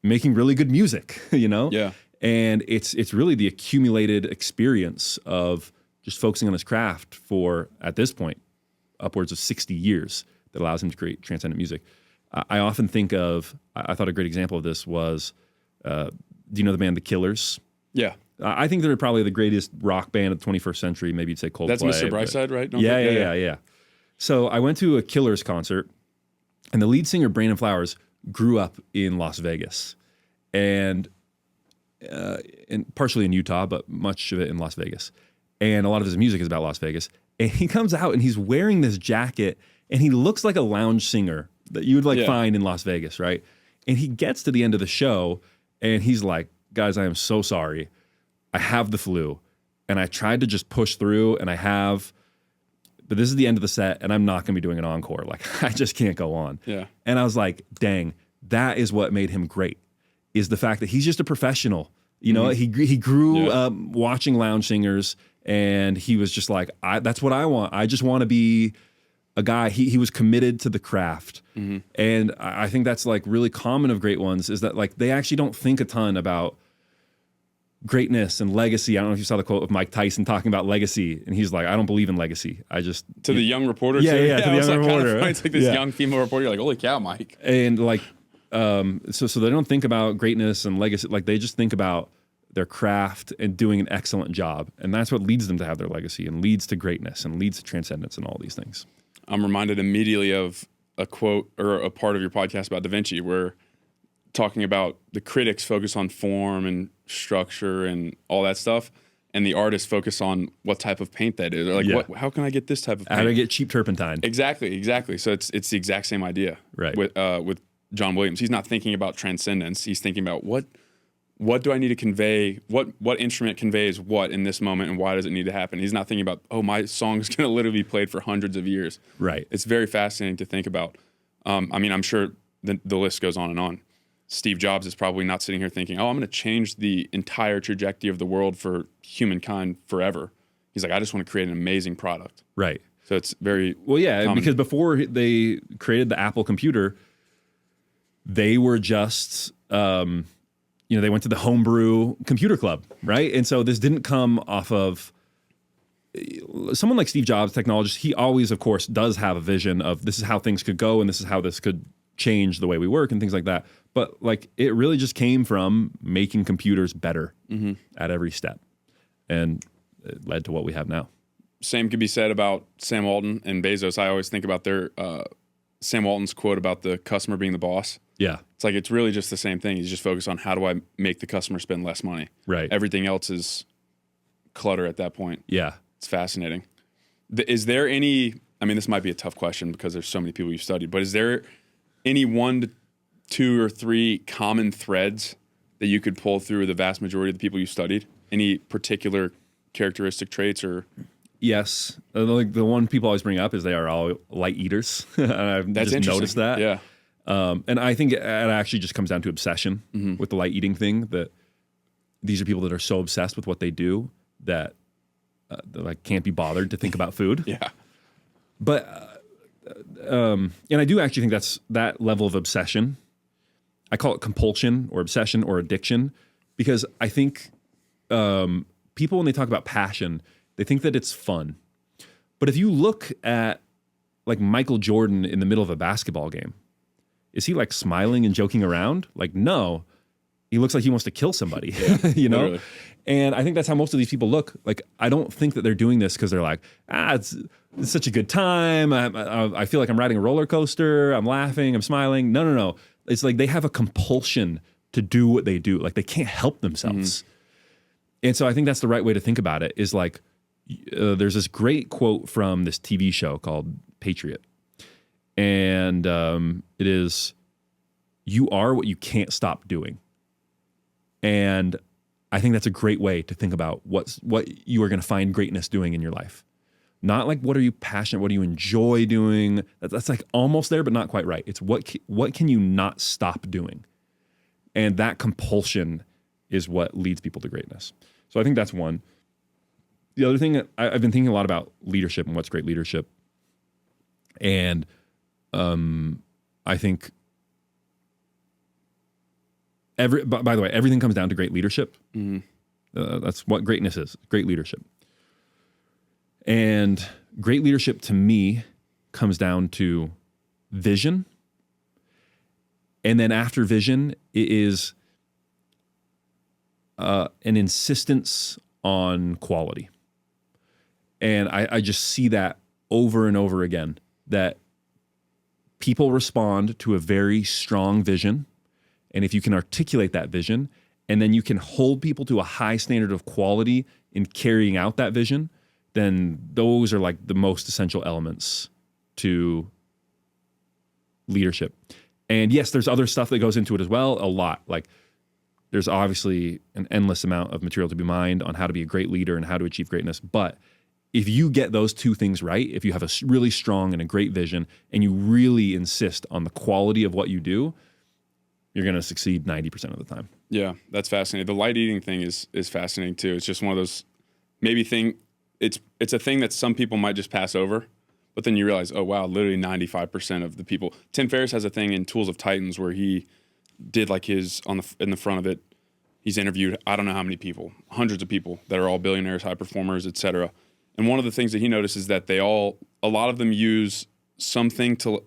making really good music, you know? Yeah. And it's really the accumulated experience of just focusing on his craft for, at this point, upwards of 60 years that allows him to create transcendent music. I often think of, I thought a great example of this was, do you know the band The Killers? Yeah. I think they're probably the greatest rock band of the 21st century. Maybe you'd say Coldplay. That's Mr. Brightside, right? Yeah. So I went to a Killers concert, and the lead singer, Brandon Flowers, grew up in Las Vegas. And partially in Utah, but much of it in Las Vegas. And a lot of his music is about Las Vegas. And he comes out and he's wearing this jacket and he looks like a lounge singer that you would find in Las Vegas, right? And he gets to the end of the show and he's like, guys, I am so sorry. I have the flu and I tried to just push through and but this is the end of the set and I'm not going to be doing an encore. Like I just can't go on. Yeah. And I was like, dang, that is what made him great, is the fact that he's just a professional. You know, he grew up watching lounge singers, and he was just like, that's what I want. I just want to be a guy. He was committed to the craft. Mm-hmm. And I think that's like really common of great ones, is that like they actually don't think a ton about greatness and legacy. I don't know if you saw the quote of Mike Tyson talking about legacy, and he's like, I don't believe in legacy. I just... To the young reporter, yeah, too? Yeah, to the young reporter. It's like this young female reporter. You're like, holy cow, Mike. And like, so they don't think about greatness and legacy. Like they just think about their craft and doing an excellent job. And that's what leads them to have their legacy and leads to greatness and leads to transcendence and all these things. I'm reminded immediately of a quote or a part of your podcast about Da Vinci where talking about the critics focus on form and structure and all that stuff, and the artists focus on what type of paint that is. They're like, how can I get this type of paint? How do I get cheap turpentine? Exactly. So it's the exact same idea. Right. With John Williams. He's not thinking about transcendence. He's thinking about what do I need to convey? What instrument conveys what in this moment, and why does it need to happen? He's not thinking about, my song's going to literally be played for hundreds of years. Right. It's very fascinating to think about. I mean, I'm sure the list goes on and on. Steve Jobs is probably not sitting here thinking, I'm going to change the entire trajectory of the world for humankind forever. He's like, I just want to create an amazing product. Right. So it's very common. Because before they created the Apple computer, they were just, they went to the homebrew computer club, right? And so this didn't come off of someone like Steve Jobs, technologist. He always, of course, does have a vision of this is how things could go and this is how this could change the way we work and things like that. But like it really just came from making computers better at every step. And it led to what we have now. Same could be said about Sam Walton and Bezos. I always think about their Sam Walton's quote about the customer being the boss. Yeah. It's like it's really just the same thing. He's just focused on how do I make the customer spend less money. Right. Everything else is clutter at that point. Yeah. It's fascinating. Is there any, I mean, this might be a tough question because there's so many people you've studied, but is there any 1 to 2 or 3 common threads that you could pull through the vast majority of the people you studied? Any particular characteristic traits or... Yes. Like the one people always bring up is they are all light eaters. And I've That's just noticed that. Yeah. And I think it actually just comes down to obsession with the light eating thing, that these are people that are so obsessed with what they do that they like can't be bothered to think about food. Yeah. But, and I do actually think that's that level of obsession. I call it compulsion or obsession or addiction, because I think people, when they talk about passion, they think that it's fun. But if you look at like Michael Jordan in the middle of a basketball game. Is he like smiling and joking around? Like, no, he looks like he wants to kill somebody, you know? Literally. And I think that's how most of these people look. Like, I don't think that they're doing this because they're like, it's such a good time. I feel like I'm riding a roller coaster. I'm laughing. I'm smiling. No. It's like they have a compulsion to do what they do. Like they can't help themselves. And so I think that's the right way to think about it is like, there's this great quote from this TV show called Patriot. And it is, you are what you can't stop doing. And I think that's a great way to think about what you are going to find greatness doing in your life. Not like what are you passionate, what do you enjoy doing? That's like almost there, but not quite right. It's what can you not stop doing? And that compulsion is what leads people to greatness. So I think that's one. The other thing that I've been thinking a lot about leadership and what's great leadership. And I think by the way, everything comes down to great leadership. That's what greatness is, great leadership. And great leadership to me comes down to vision. And then after vision, it is an insistence on quality. And I just see that over and over again, that people respond to a very strong vision. And if you can articulate that vision, and then you can hold people to a high standard of quality in carrying out that vision, then those are like the most essential elements to leadership. And yes, there's other stuff that goes into it as well, a lot. Like there's obviously an endless amount of material to be mined on how to be a great leader and how to achieve greatness. But if you get those two things right, if you have a really strong and a great vision and you really insist on the quality of what you do, you're going to succeed 90% of the time. Yeah, that's fascinating. The light eating thing is fascinating too. It's just one of those it's a thing that some people might just pass over, but then you realize, oh wow, literally 95% of the people. Tim Ferriss has a thing in Tools of Titans where he did like his in the front of it. He's interviewed I don't know how many people, hundreds of people that are all billionaires, high performers, etc. And one of the things that he noticed is that a lot of them use something to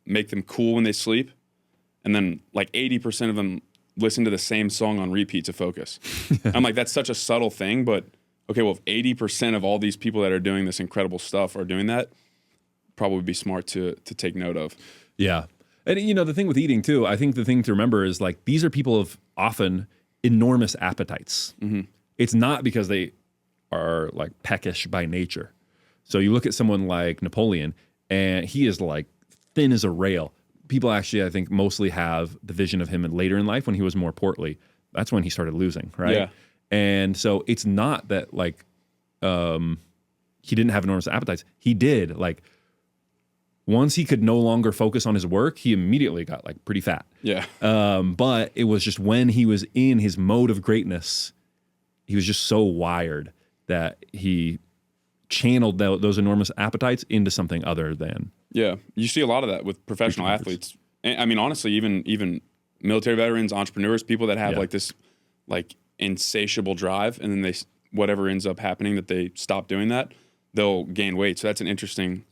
make them cool when they sleep. And then like 80% of them listen to the same song on repeat to focus. I'm like, that's such a subtle thing, but okay, well, if 80% of all these people that are doing this incredible stuff are doing that, probably be smart to take note of. Yeah. And you know, the thing with eating too, I think the thing to remember is like, these are people of often enormous appetites. It's not because they are like peckish by nature. So you look at someone like Napoleon and he is like thin as a rail. People actually, I think, mostly have the vision of him later in life when he was more portly. That's when he started losing, right? Yeah. And so it's not that like he didn't have enormous appetites. He did. Like once he could no longer focus on his work, he immediately got like pretty fat. Yeah. But it was just when he was in his mode of greatness, he was just so wired that he channeled those enormous appetites into something other than. Yeah, you see a lot of that with professional athletes. And, I mean, honestly, even military veterans, entrepreneurs, people that have like this like insatiable drive, and then whatever ends up happening that they stop doing that, they'll gain weight. So that's an interesting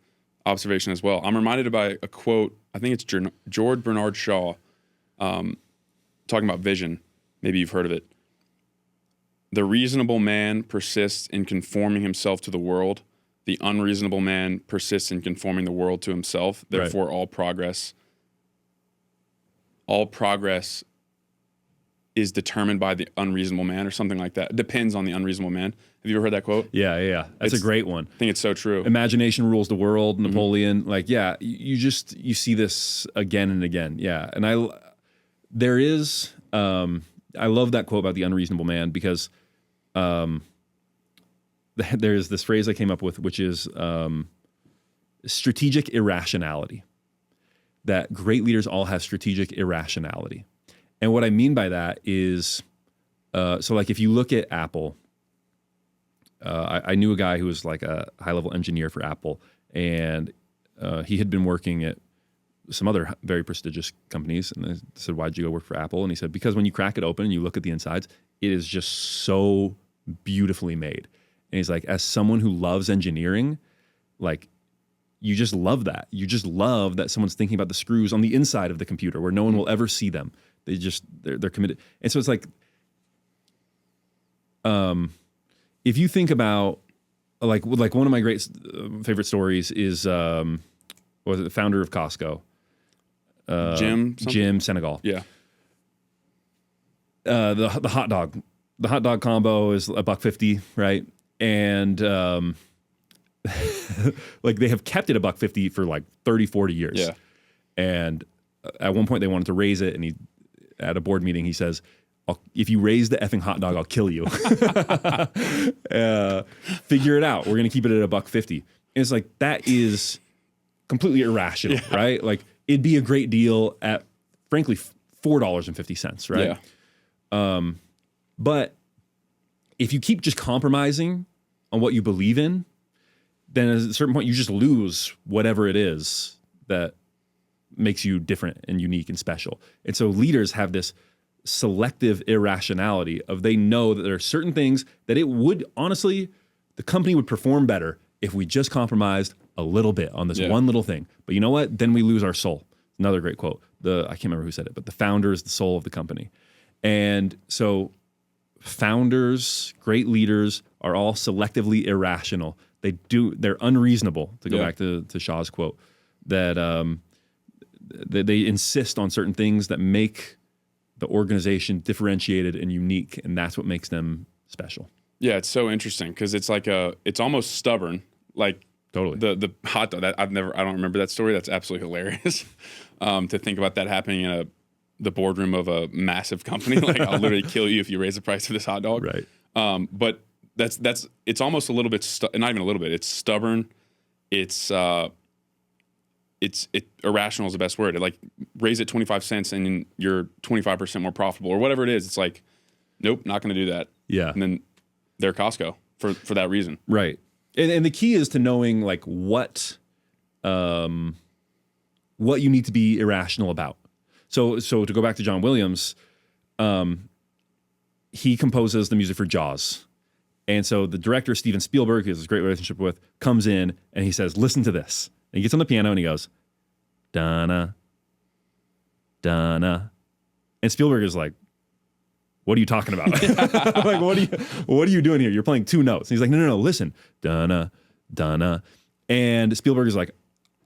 observation as well. I'm reminded by a quote. I think it's George Bernard Shaw talking about vision. Maybe you've heard of it. The reasonable man persists in conforming himself to the world. The unreasonable man persists in conforming the world to himself. Therefore, all progress is determined by the unreasonable man, or something like that. It depends on the unreasonable man. Have you ever heard that quote? Yeah. That's a great one. I think it's so true. Imagination rules the world. Napoleon. Like, yeah, you see this again and again. Yeah, and I love that quote about the unreasonable man because there's this phrase I came up with, which is strategic irrationality. That great leaders all have strategic irrationality. And what I mean by that is, so like if you look at Apple, I knew a guy who was like a high-level engineer for Apple, and he had been working at some other very prestigious companies. And I said, why'd you go work for Apple? And he said, because when you crack it open and you look at the insides, it is just so beautifully made. And he's like, as someone who loves engineering, like you just love that. You just love that someone's thinking about the screws on the inside of the computer where no one will ever see them. They're committed. And so it's like, if you think about like one of my great favorite stories is, what was it, the founder of Costco, Jim Senegal. Yeah. The hot dog combo is $1.50, right? And like they have kept it $1.50 for like 30, 40 years. Yeah. And at one point they wanted to raise it, and at a board meeting he says, if you raise the effing hot dog, I'll kill you. Figure it out. We're gonna keep it at $1.50. And it's like, that is completely irrational, right? Like, it'd be a great deal at, frankly, $4.50, right? Yeah. But if you keep just compromising on what you believe in, then at a certain point you just lose whatever it is that makes you different and unique and special. And so leaders have this selective irrationality of, they know that there are certain things that it would, honestly, the company would perform better if we just compromised a little bit on this one little thing. But you know what? Then we lose our soul. Another great quote. I can't remember who said it, but the founder is the soul of the company. And so founders, great leaders, are all selectively irrational. They're unreasonable, to go back to Shaw's quote, that they insist on certain things that make the organization differentiated and unique, and that's what makes them special. Yeah, it's so interesting because it's like it's almost stubborn. Like, totally, the hot dog. I don't remember that story. That's absolutely hilarious. To think about that happening in the boardroom of a massive company. Like, I'll literally kill you if you raise the price of this hot dog. Right. But it's almost a little bit, not even a little bit. It's stubborn. It's irrational is the best word. Like, raise it 25 cents and you're 25% more profitable or whatever it is. It's like, nope, not going to do that. Yeah. And then they're Costco for that reason. Right. And the key is to knowing like what you need to be irrational about. So to go back to John Williams, he composes the music for Jaws. And so the director, Steven Spielberg, who has a great relationship with, comes in and he says, listen to this. And he gets on the piano and he goes, Donna, Donna. And Spielberg is like, what are you talking about? Like, what are you doing here? You're playing two notes. And he's like, no, listen. Donna, Donna. And Spielberg is like,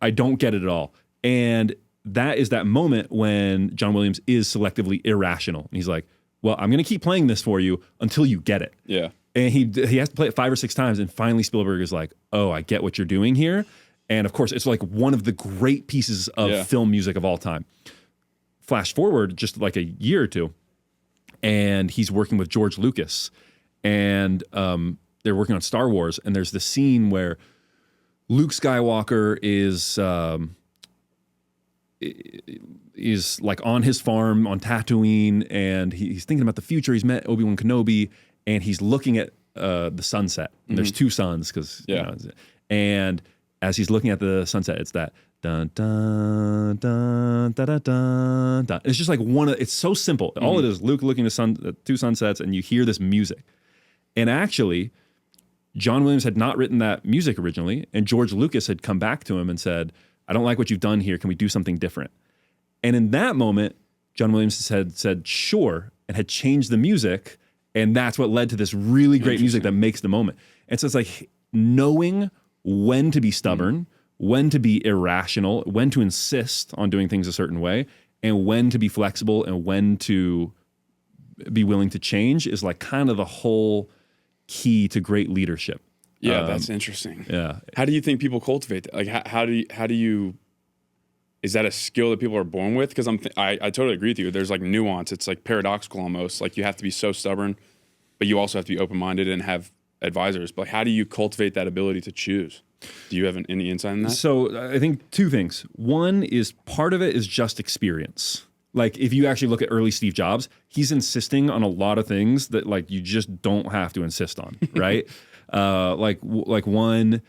I don't get it at all. And that is that moment when John Williams is selectively irrational. And he's like, well, I'm going to keep playing this for you until you get it. Yeah. And he has to play it 5 or 6 times. And finally Spielberg is like, oh, I get what you're doing here. And of course, it's like one of the great pieces of film music of all time. Flash forward just like a year or two, and he's working with George Lucas. And they're working on Star Wars. And there's this scene where Luke Skywalker is like on his farm on Tatooine, and he's thinking about the future. He's met Obi-Wan Kenobi, and he's looking at the sunset. And there's 2 suns because and as he's looking at the sunset, it's that dun dun dun da da dun dun. It's just like it's so simple. All it is, Luke looking at 2 sunsets, and you hear this music. And actually, John Williams had not written that music originally, and George Lucas had come back to him and said, I don't like what you've done here. Can we do something different? And in that moment, John Williams had said sure, and had changed the music, and that's what led to this really great music that makes the moment. And so it's like knowing when to be stubborn, when to be irrational, when to insist on doing things a certain way, and when to be flexible and when to be willing to change is like kind of the whole key to great leadership. Yeah, that's interesting. Yeah. How do you think people cultivate that? Like, how do you is that a skill that people are born with? Because I totally agree with you. There's like nuance. It's like paradoxical almost. Like, you have to be so stubborn, but you also have to be open-minded and have advisors. But like, how do you cultivate that ability to choose? Do you have any insight in that? So I think 2 things. One is part of it is just experience. Like, if you actually look at early Steve Jobs, he's insisting on a lot of things that like you just don't have to insist on, right? Like one,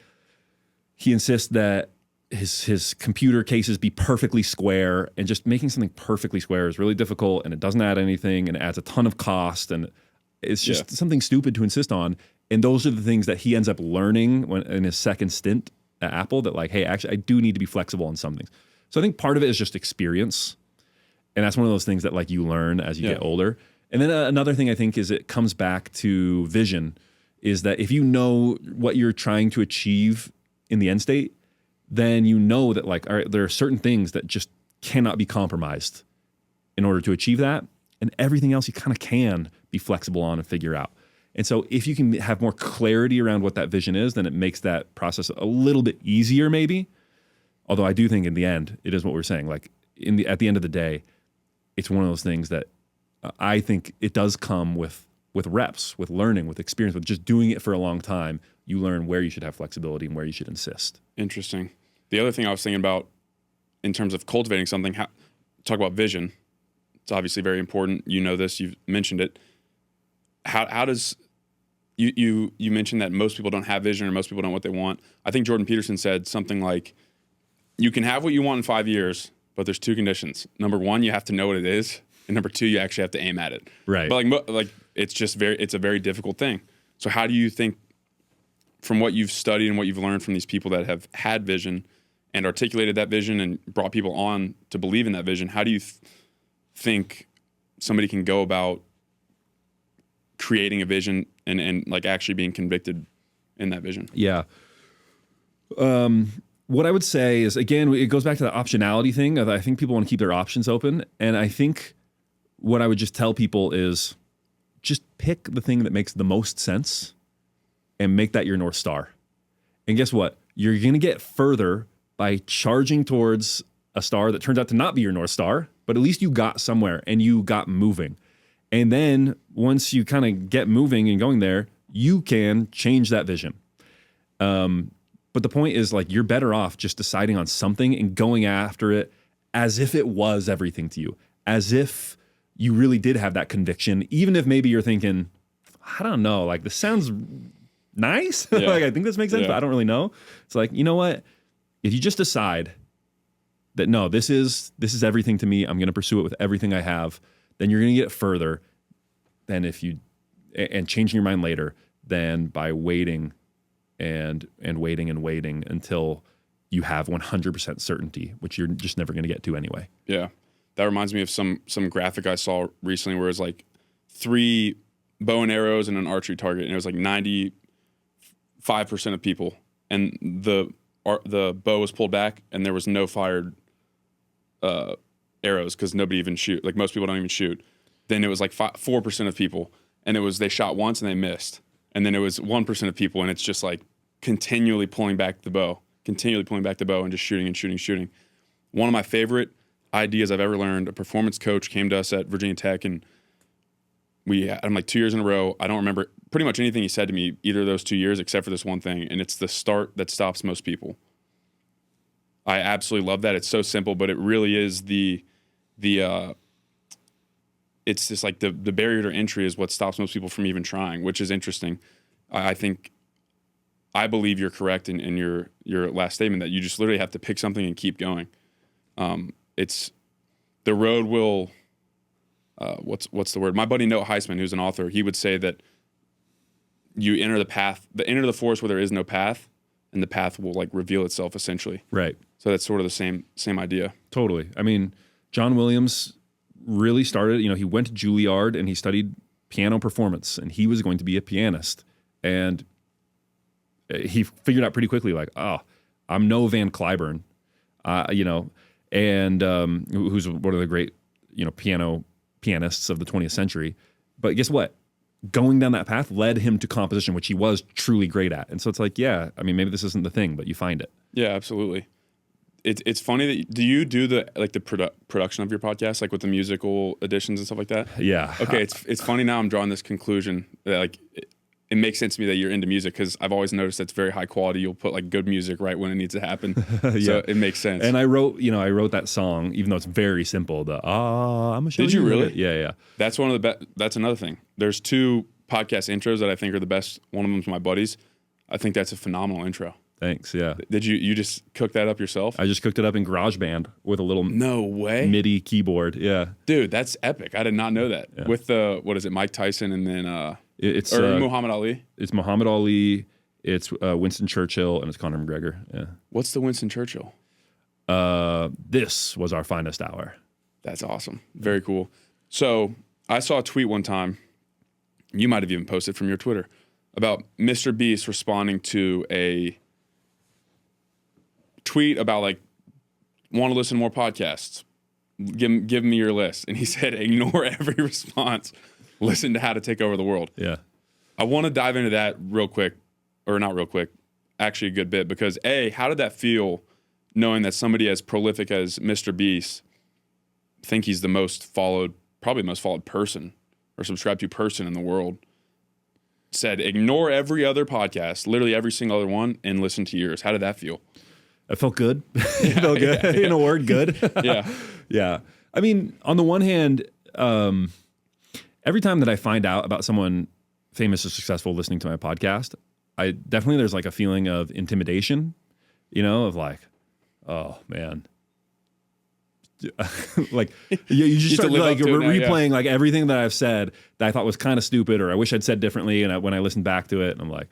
he insists that his computer cases be perfectly square, and just making something perfectly square is really difficult, and it doesn't add anything, and it adds a ton of cost, and it's just something stupid to insist on. And those are the things that he ends up learning in his second stint at Apple that like, hey, actually, I do need to be flexible on some things. So I think part of it is just experience. And that's one of those things that like you learn as you get older. And then another thing I think is it comes back to vision, is that if you know what you're trying to achieve in the end state, then you know that like, all right, there are certain things that just cannot be compromised in order to achieve that. And everything else you kind of can be flexible on and figure out. And so if you can have more clarity around what that vision is, then it makes that process a little bit easier maybe. Although I do think in the end, it is what we're saying. Like at the end of the day, it's one of those things that I think it does come with reps, with learning, with experience, with just doing it for a long time. You learn where you should have flexibility and where you should insist. Interesting. The other thing I was thinking about in terms of cultivating something, talk about vision. It's obviously very important. You know this, you've mentioned it. How does you mentioned that most people don't have vision or most people don't know what they want. I think Jordan Peterson said something like, you can have what you want in 5 years, but there's two conditions. Number one, you have to know what it is. And number two, you actually have to aim at it. Right. But like it's just it's a very difficult thing. So how do you think, from what you've studied and what you've learned from these people that have had vision and articulated that vision and brought people on to believe in that vision, how do you think somebody can go about creating a vision and like actually being convicted in that vision? Yeah. What I would say is, again, it goes back to the optionality thing. I think people want to keep their options open. And I think what I would just tell people is just pick the thing that makes the most sense and make that your North Star. And guess what? You're going to get further by charging towards a star that turns out to not be your North Star, but at least you got somewhere and you got moving. And then once you kind of get moving and going there, you can change that vision. But the point is, like, you're better off just deciding on something and going after it as if it was everything to you, as if you really did have that conviction, even if maybe you're thinking, I don't know, like, this sounds nice. Yeah. Like, I think this makes sense, Yeah. but I don't really know. It's like, you know what? If you just decide that, no, this is everything to me, I'm going to pursue it with everything I have, then you're going to get further than if you, and changing your mind later, than by waiting and waiting until you have 100% certainty, which you're just never going to get to anyway. Yeah. That reminds me of some graphic I saw recently where it's like 3 bow and arrows and an archery target, and it was like 95% of people, and the bow was pulled back and there was no fired arrows because nobody even shoot. Like, most people don't even shoot. Then it was like 4% of people, and they shot once and they missed. And then it was 1% of people, and it's just like continually pulling back the bow and just shooting. One of my favorite ideas I've ever learned, a performance coach came to us at Virginia Tech, and we had him like 2 years in a row. I don't remember pretty much anything he said to me either of those 2 years except for this one thing, and it's the start that stops most people. I absolutely love that. It's so simple, but it really is it's just like the barrier to entry is what stops most people from even trying, which is interesting. I believe you're correct in your last statement that you just literally have to pick something and keep going. It's the road will, what's the word? My buddy Noah Heisman, who's an author, he would say that you enter the forest where there is no path, and the path will like reveal itself essentially. Right. So that's sort of the same idea. Totally. I mean, John Williams really started, he went to Juilliard and he studied piano performance, and he was going to be a pianist. And he figured out pretty quickly, like, oh, I'm no Van Cliburn, and who's one of the great, pianists of the 20th century. But guess what? Going down that path led him to composition, which he was truly great at. And so it's like, yeah, I mean, maybe this isn't the thing, but you find it. Yeah, absolutely. It's funny that do you do the production of your podcast, like with the musical additions and stuff like that? Yeah. Okay, it's funny now I'm drawing this conclusion that like it makes sense to me that you're into music, because I've always noticed that's very high quality. You'll put like good music right when it needs to happen. Yeah. So it makes sense. And I wrote that song, even though it's very simple. I'm gonna show you. Did you really? Yeah. That's one of the best. That's another thing. There's 2 podcast intros that I think are the best. One of them's my buddy's. I think that's a phenomenal intro. Thanks. Yeah. Did you just cook that up yourself? I just cooked it up in GarageBand with a little No way. MIDI keyboard. Yeah. Dude, that's epic. I did not know that. Yeah. With what is it, Mike Tyson and then It's Muhammad Ali? It's Muhammad Ali It's Winston Churchill and it's Conor McGregor. Yeah. What's the Winston Churchill? This was our finest hour. That's awesome. Very cool. So I saw a tweet one time, you might have even posted from your Twitter, about Mr. Beast responding to a tweet about like, want to listen to more podcasts. Give me your list. And he said, ignore every response. Listen to How to Take Over the World. Yeah. I want to dive into that real quick, or not real quick, actually a good bit, because A, how did that feel knowing that somebody as prolific as Mr. Beast, I think he's the most followed, probably the most followed person or subscribed to person in the world, said, ignore every other podcast, literally every single other one, and listen to yours. How did that feel? It felt good. It felt good. Yeah. In a word, good. Yeah. Yeah. I mean, on the one hand, every time that I find out about someone famous or successful listening to my podcast, there's like a feeling of intimidation, of like, oh man. Like you just start like replaying like everything that I've said that I thought was kind of stupid or I wish I'd said differently. And when I listen back to it, and I'm like,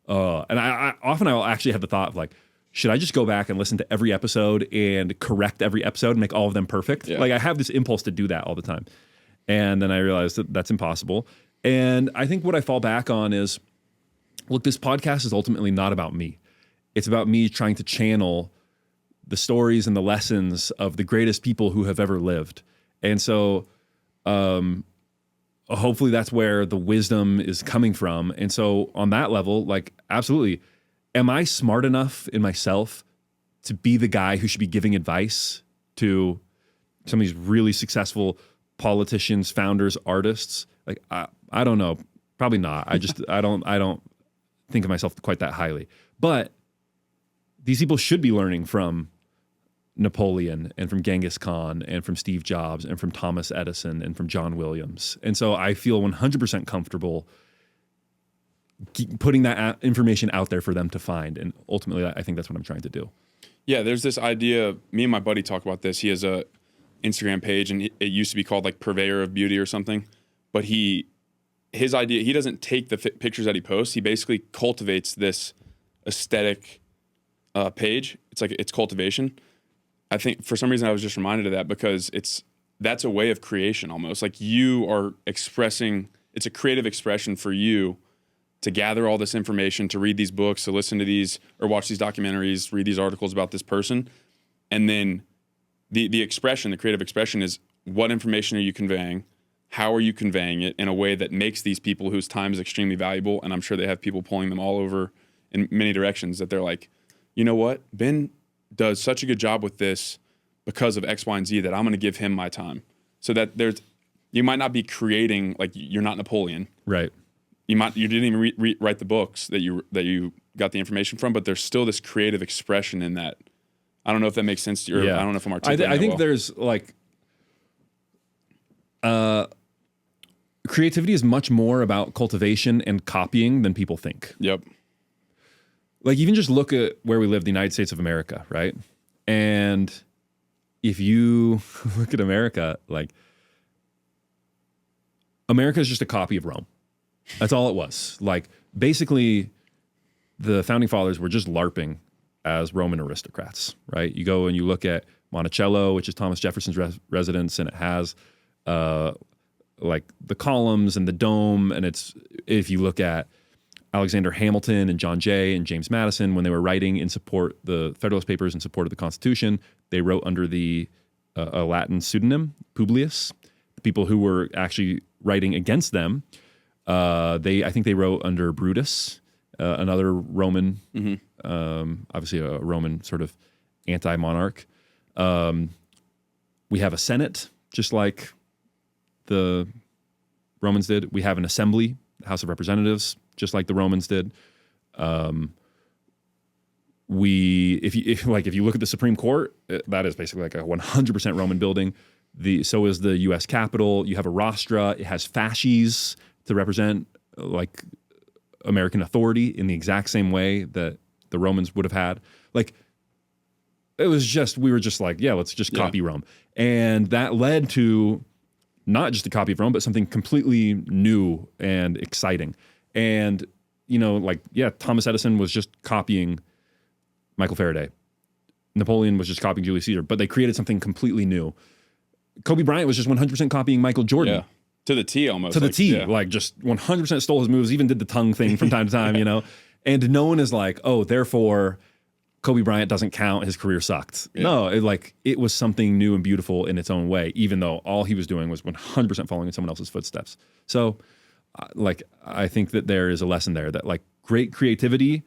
oh, and I often will actually have the thought of like, should I just go back and listen to every episode and correct every episode and make all of them perfect? Yeah. Like I have this impulse to do that all the time. And then I realized that that's impossible. And I think what I fall back on is, look, this podcast is ultimately not about me. It's about me trying to channel the stories and the lessons of the greatest people who have ever lived. And so hopefully that's where the wisdom is coming from. And so on that level, like, absolutely. Am I smart enough in myself to be the guy who should be giving advice to some of these really successful politicians, founders, artists? Like, I don't know. Probably not. I don't think of myself quite that highly. But these people should be learning from Napoleon and from Genghis Khan and from Steve Jobs and from Thomas Edison and from John Williams. And so I feel 100% comfortable putting that information out there for them to find. And ultimately, I think that's what I'm trying to do. Yeah, there's this idea, me and my buddy talk about this. He has a Instagram page, and it used to be called like Purveyor of Beauty or something. But his idea, he doesn't take the pictures that he posts. He basically cultivates this aesthetic page. It's cultivation. I think for some reason I was just reminded of that because that's a way of creation almost. Like you are expressing, it's a creative expression for you to gather all this information, to read these books, to listen to these or watch these documentaries, read these articles about this person. And then the expression, the creative expression is what information are you conveying? How are you conveying it in a way that makes these people whose time is extremely valuable, and I'm sure they have people pulling them all over in many directions, that they're like, you know what? Ben does such a good job with this because of X, Y, and Z that I'm going to give him my time. So that you might not be creating, like you're not Napoleon. Right. You didn't even write the books that you got the information from, but there's still this creative expression in that. I don't know if that makes sense to you. Yeah. I don't know if I'm articulating I think well. There's like, creativity is much more about cultivation and copying than people think. Yep. Like even just look at where we live, the United States of America, right? And if you look at America, like America is just a copy of Rome. That's all it was. Like basically the founding fathers were just LARPing as Roman aristocrats, right? You go and you look at Monticello, which is Thomas Jefferson's residence, and it has like the columns and the dome. And if you look at Alexander Hamilton and John Jay and James Madison, when they were writing in support, the Federalist Papers in support of the Constitution, they wrote under a Latin pseudonym, Publius. The people who were actually writing against them, I think they wrote under Brutus, another Roman, obviously a Roman sort of anti-monarch. We have a Senate, just like the Romans did. We have an assembly, the House of Representatives, just like the Romans did. If you look at the Supreme Court, that is basically like a 100% Roman building. So is the U.S. Capitol. You have a rostra. It has fasces to represent like American authority in the exact same way that the Romans would have had. Like we were just like, yeah, let's just copy Rome. And that led to not just a copy of Rome, but something completely new and exciting. And Thomas Edison was just copying Michael Faraday. Napoleon was just copying Julius Caesar, but they created something completely new. Kobe Bryant was just 100% copying Michael Jordan. Yeah. To the T almost. To the T. Like just 100% stole his moves, even did the tongue thing from time to time, And no one is like, oh, therefore Kobe Bryant doesn't count, his career sucked. Yeah. No, it was something new and beautiful in its own way, even though all he was doing was 100% following in someone else's footsteps. So I think that there is a lesson there that like great creativity,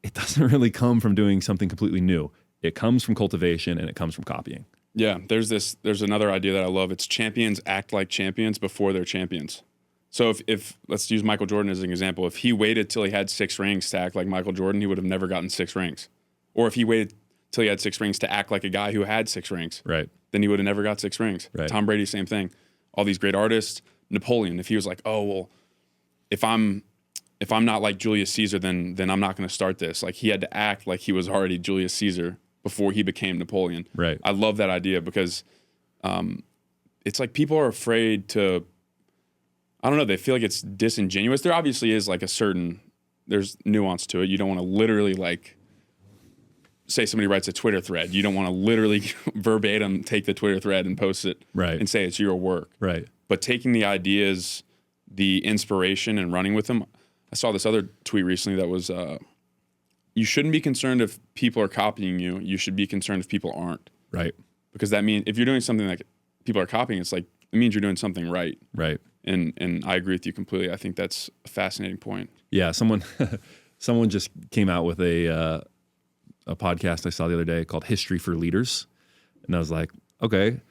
it doesn't really come from doing something completely new. It comes from cultivation and it comes from copying. Yeah, there's another idea that I love. It's champions act like champions before they're champions. So if let's use Michael Jordan as an example, if he waited till he had 6 rings to act like Michael Jordan, he would have never gotten 6 rings. Or if he waited till he had 6 rings to act like a guy who had 6 rings, right, then he would have never got 6 rings. Right. Tom Brady, same thing. All these great artists. Napoleon, if he was like, oh well, if I'm not like Julius Caesar, then I'm not going to start this. Like he had to act like he was already Julius Caesar before he became Napoleon. Right. I love that idea because it's like people are afraid to, I don't know, they feel like it's disingenuous. There obviously is like there's nuance to it. You don't want to literally like, say somebody writes a Twitter thread. You don't want to literally verbatim take the Twitter thread and post it and say it's your work. Right. But taking the ideas, the inspiration and running with them. I saw this other tweet recently that was, you shouldn't be concerned if people are copying you. You should be concerned if people aren't. Right. Because that means if you're doing something like people are copying, it's like, it means you're doing something right. Right. And I agree with you completely. I think that's a fascinating point. Yeah. Someone just came out with a podcast I saw the other day called History for Leaders. And I was like, okay.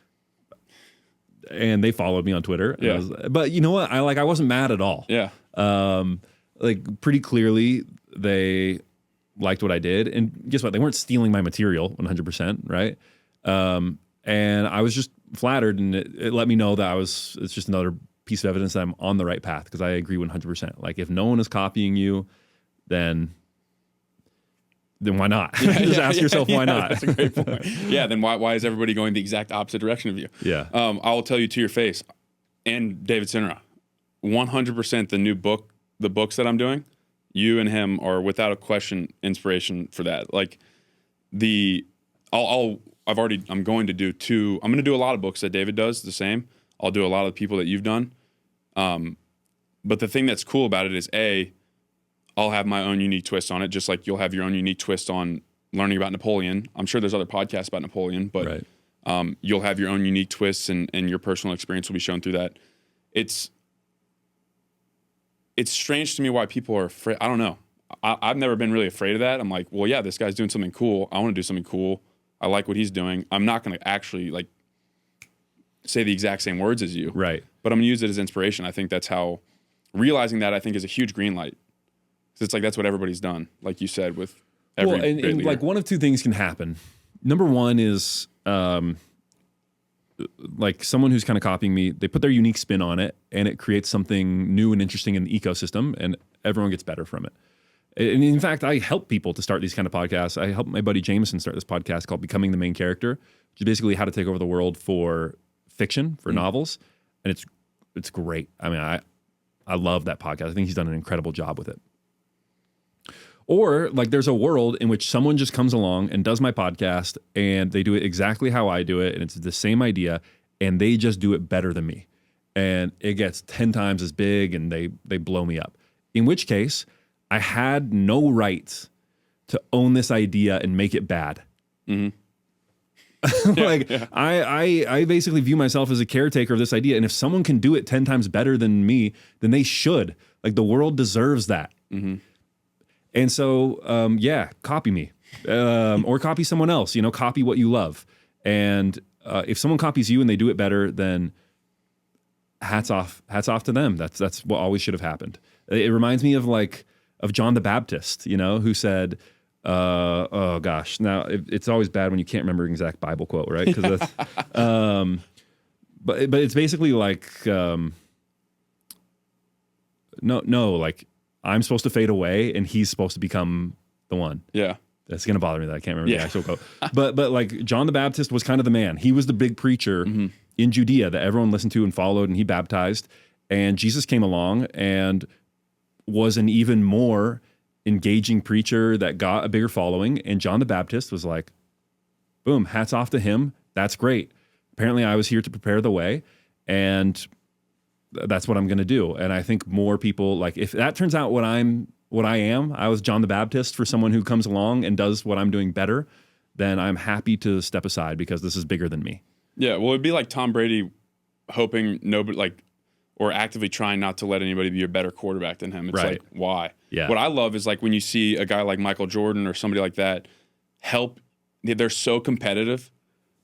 And they followed me on Twitter. Yeah. But you know what? I wasn't mad at all. Yeah. Like pretty clearly they liked what I did. And guess what? They weren't stealing my material 100%, right? And I was just flattered, and it let me know that it's just another piece of evidence that I'm on the right path, because I agree 100%. Like if no one is copying you, then why not? Just ask yourself why not. That's a great point. Yeah, then why is everybody going the exact opposite direction of you? Yeah. I'll tell you to your face, and David Sinra, 100% the books that I'm doing, you and him are without a question inspiration for that. Like I'm going to do a lot of books that David does the same. I'll do a lot of the people that you've done. But the thing that's cool about it is I'll have my own unique twist on it, just like you'll have your own unique twist on learning about Napoleon. I'm sure there's other podcasts about Napoleon, but you'll have your own unique twists, and your personal experience will be shown through that. It's strange to me why people are afraid. I don't know. I've never been really afraid of that. I'm like, well, yeah, this guy's doing something cool. I want to do something cool. I like what he's doing. I'm not going to actually like say the exact same words as you. Right. But I'm going to use it as inspiration. I think that's how, realizing that, I think, is a huge green light. It's like that's what everybody's done, like you said, with every great leader. Like one of two things can happen. Number one is like someone who's kind of copying me, they put their unique spin on it, and it creates something new and interesting in the ecosystem, and everyone gets better from it. And in fact, I help people to start these kind of podcasts. I helped my buddy Jameson start this podcast called Becoming the Main Character, which is basically how to take over the world for fiction, for novels. And it's great. I mean, I love that podcast. I think he's done an incredible job with it. Or like there's a world in which someone just comes along and does my podcast, and they do it exactly how I do it, and it's the same idea, and they just do it better than me. And it gets 10 times as big, and they blow me up. In which case, I had no right to own this idea and make it bad. Mm-hmm. I basically view myself as a caretaker of this idea. And if someone can do it 10 times better than me, then they should. Like the world deserves that. Mm-hmm. And so, copy me or copy someone else, copy what you love. And if someone copies you and they do it better, then hats off to them. That's what always should have happened. It reminds me of John the Baptist, who said, oh gosh, now it's always bad when you can't remember an exact Bible quote, right? Because that's, but it's basically like, like I'm supposed to fade away and he's supposed to become the one. Yeah. That's going to bother me that I can't remember the actual quote. But like John the Baptist was kind of the man. He was the big preacher in Judea that everyone listened to and followed, and he baptized. And Jesus came along and was an even more engaging preacher that got a bigger following. And John the Baptist was like, boom, hats off to him. That's great. Apparently I was here to prepare the way, and that's what I'm going to do. And I think more people, like, if that turns out what I am, I was John the Baptist for someone who comes along and does what I'm doing better, then I'm happy to step aside because this is bigger than me. Yeah, well, it'd be like Tom Brady hoping nobody, like, or actively trying not to let anybody be a better quarterback than him. It's Right. like, why? Yeah. What I love is like when you see a guy like Michael Jordan or somebody like that they're so competitive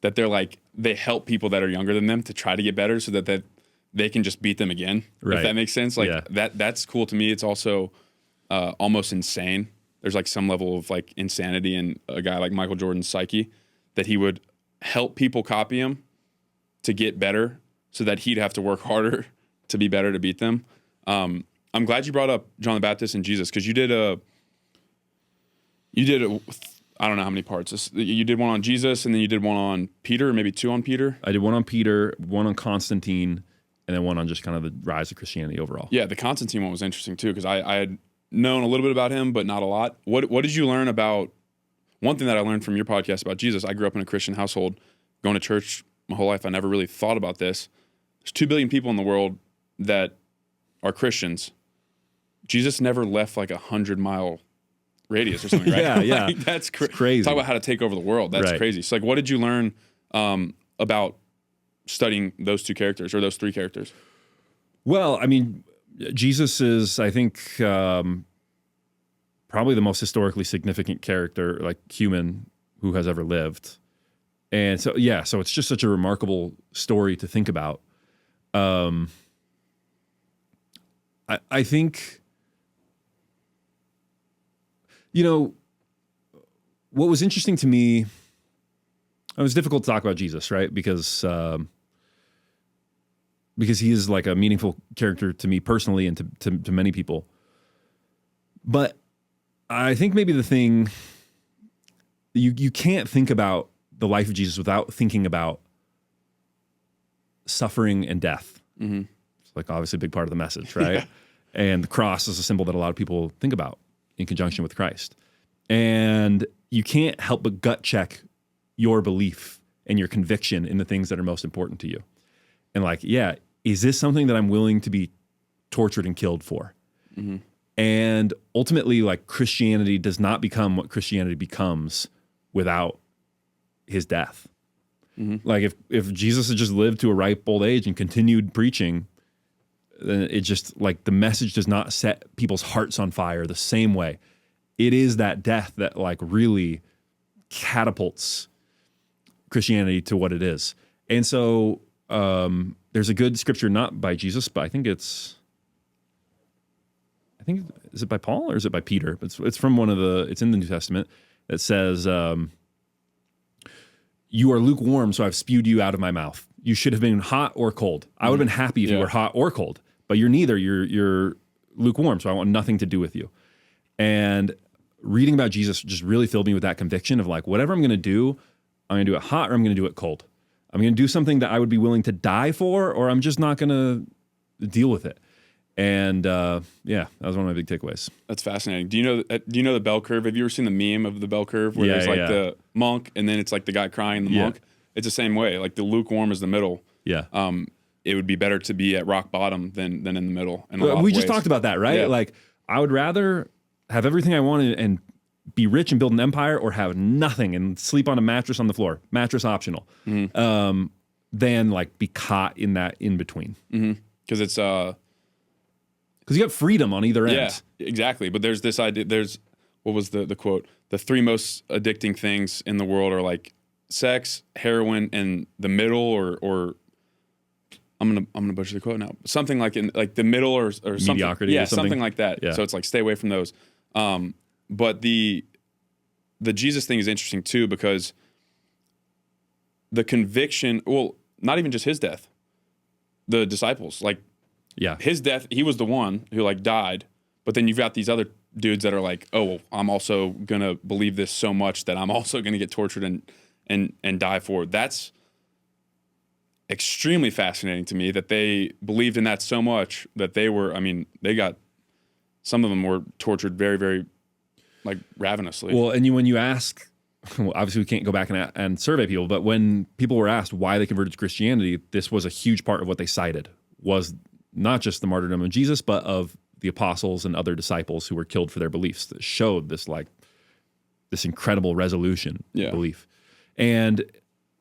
that they're like, they help people that are younger than them to try to get better so that they can just beat them again. Right. If that makes sense. Like Yeah. that's cool to me. It's also almost insane. There's like some level of like insanity in a guy like Michael Jordan's psyche that he would help people copy him to get better so that he'd have to work harder to be better to beat them. I'm glad you brought up John the Baptist and Jesus, because you did a I don't know how many parts. You did one on Jesus, and then you did one on Peter, or maybe two on Peter. I did one on Peter, one on Constantine, and then one on just kind of the rise of Christianity overall. Yeah, the Constantine one was interesting too, because I had known a little bit about him, but not a lot. What did you learn about? One thing that I learned from your podcast about Jesus, I grew up in a Christian household, going to church my whole life. I never really thought about this. There's 2 billion people in the world that are Christians. Jesus never left like 100-mile radius or something, right? Yeah. Like, that's crazy. Talk about how to take over the world. That's Right. crazy. So like, what did you learn about studying those two characters or those three characters? Well, I mean, Jesus is, I think, probably the most historically significant character, like human, who has ever lived. And so, yeah, so it's just such a remarkable story to think about. I think, you know, what was interesting to me, it was difficult to talk about Jesus, right? Because he is like a meaningful character to me personally and to many people. But I think maybe the thing, you can't think about the life of Jesus without thinking about suffering and death. Mm-hmm. It's like obviously a big part of the message, right? Yeah. And the cross is a symbol that a lot of people think about in conjunction with Christ. And you can't help but gut check your belief and your conviction in the things that are most important to you. And like, yeah, is this something that I'm willing to be tortured and killed for? Mm-hmm. And ultimately, like, Christianity does not become what Christianity becomes without his death. Mm-hmm. Like if Jesus had just lived to a ripe old age and continued preaching, then it just, like, the message does not set people's hearts on fire the same way. It is that death that, like, really catapults Christianity to what it is. And so there's a good scripture, not by Jesus, but I think is it by Paul or is it by Peter? It's from it's in the New Testament that says, you are lukewarm, so I've spewed you out of my mouth. You should have been hot or cold. I would have been happy if you were hot or cold, but you're neither. You're lukewarm, so I want nothing to do with you. And reading about Jesus just really filled me with that conviction of, like, whatever I'm going to do, I'm going to do it hot or I'm going to do it cold. I'm going to do something that I would be willing to die for, or I'm just not going to deal with it. And yeah, that was one of my big takeaways. That's fascinating. Do you know the bell curve? Have you ever seen the meme of the bell curve where there's like the monk and then it's like the guy crying, the monk? It's the same way. Like the lukewarm is the middle. Yeah. It would be better to be at rock bottom than in the middle. We just talked about that, right? Yeah. Like, I would rather have everything I wanted and be rich and build an empire, or have nothing and sleep on a mattress on the floor, mattress optional, than like be caught in that in between. Because it's because you got freedom on either end. Yeah, exactly. But there's this idea. What was the quote? The 3 most addicting things in the world are like sex, heroin, and the middle, or I'm gonna butcher the quote now. Something like in like the middle or something. Mediocrity. Yeah, or something like that. Yeah. So it's like stay away from those. But the Jesus thing is interesting too, because the conviction. Well, not even just his death. The disciples, like. Yeah. His death, he was the one who like died, but then you've got these other dudes that are like, oh, well, I'm also gonna believe this so much that I'm also gonna get tortured and die for it. That's extremely fascinating to me that they believed in that so much that they got some of them were tortured very, very like ravenously. Well, and when you ask, well, obviously we can't go back and survey people, but when people were asked why they converted to Christianity, this was a huge part of what they cited, was not just the martyrdom of Jesus, but of the apostles and other disciples who were killed for their beliefs, that showed this incredible resolution belief. And,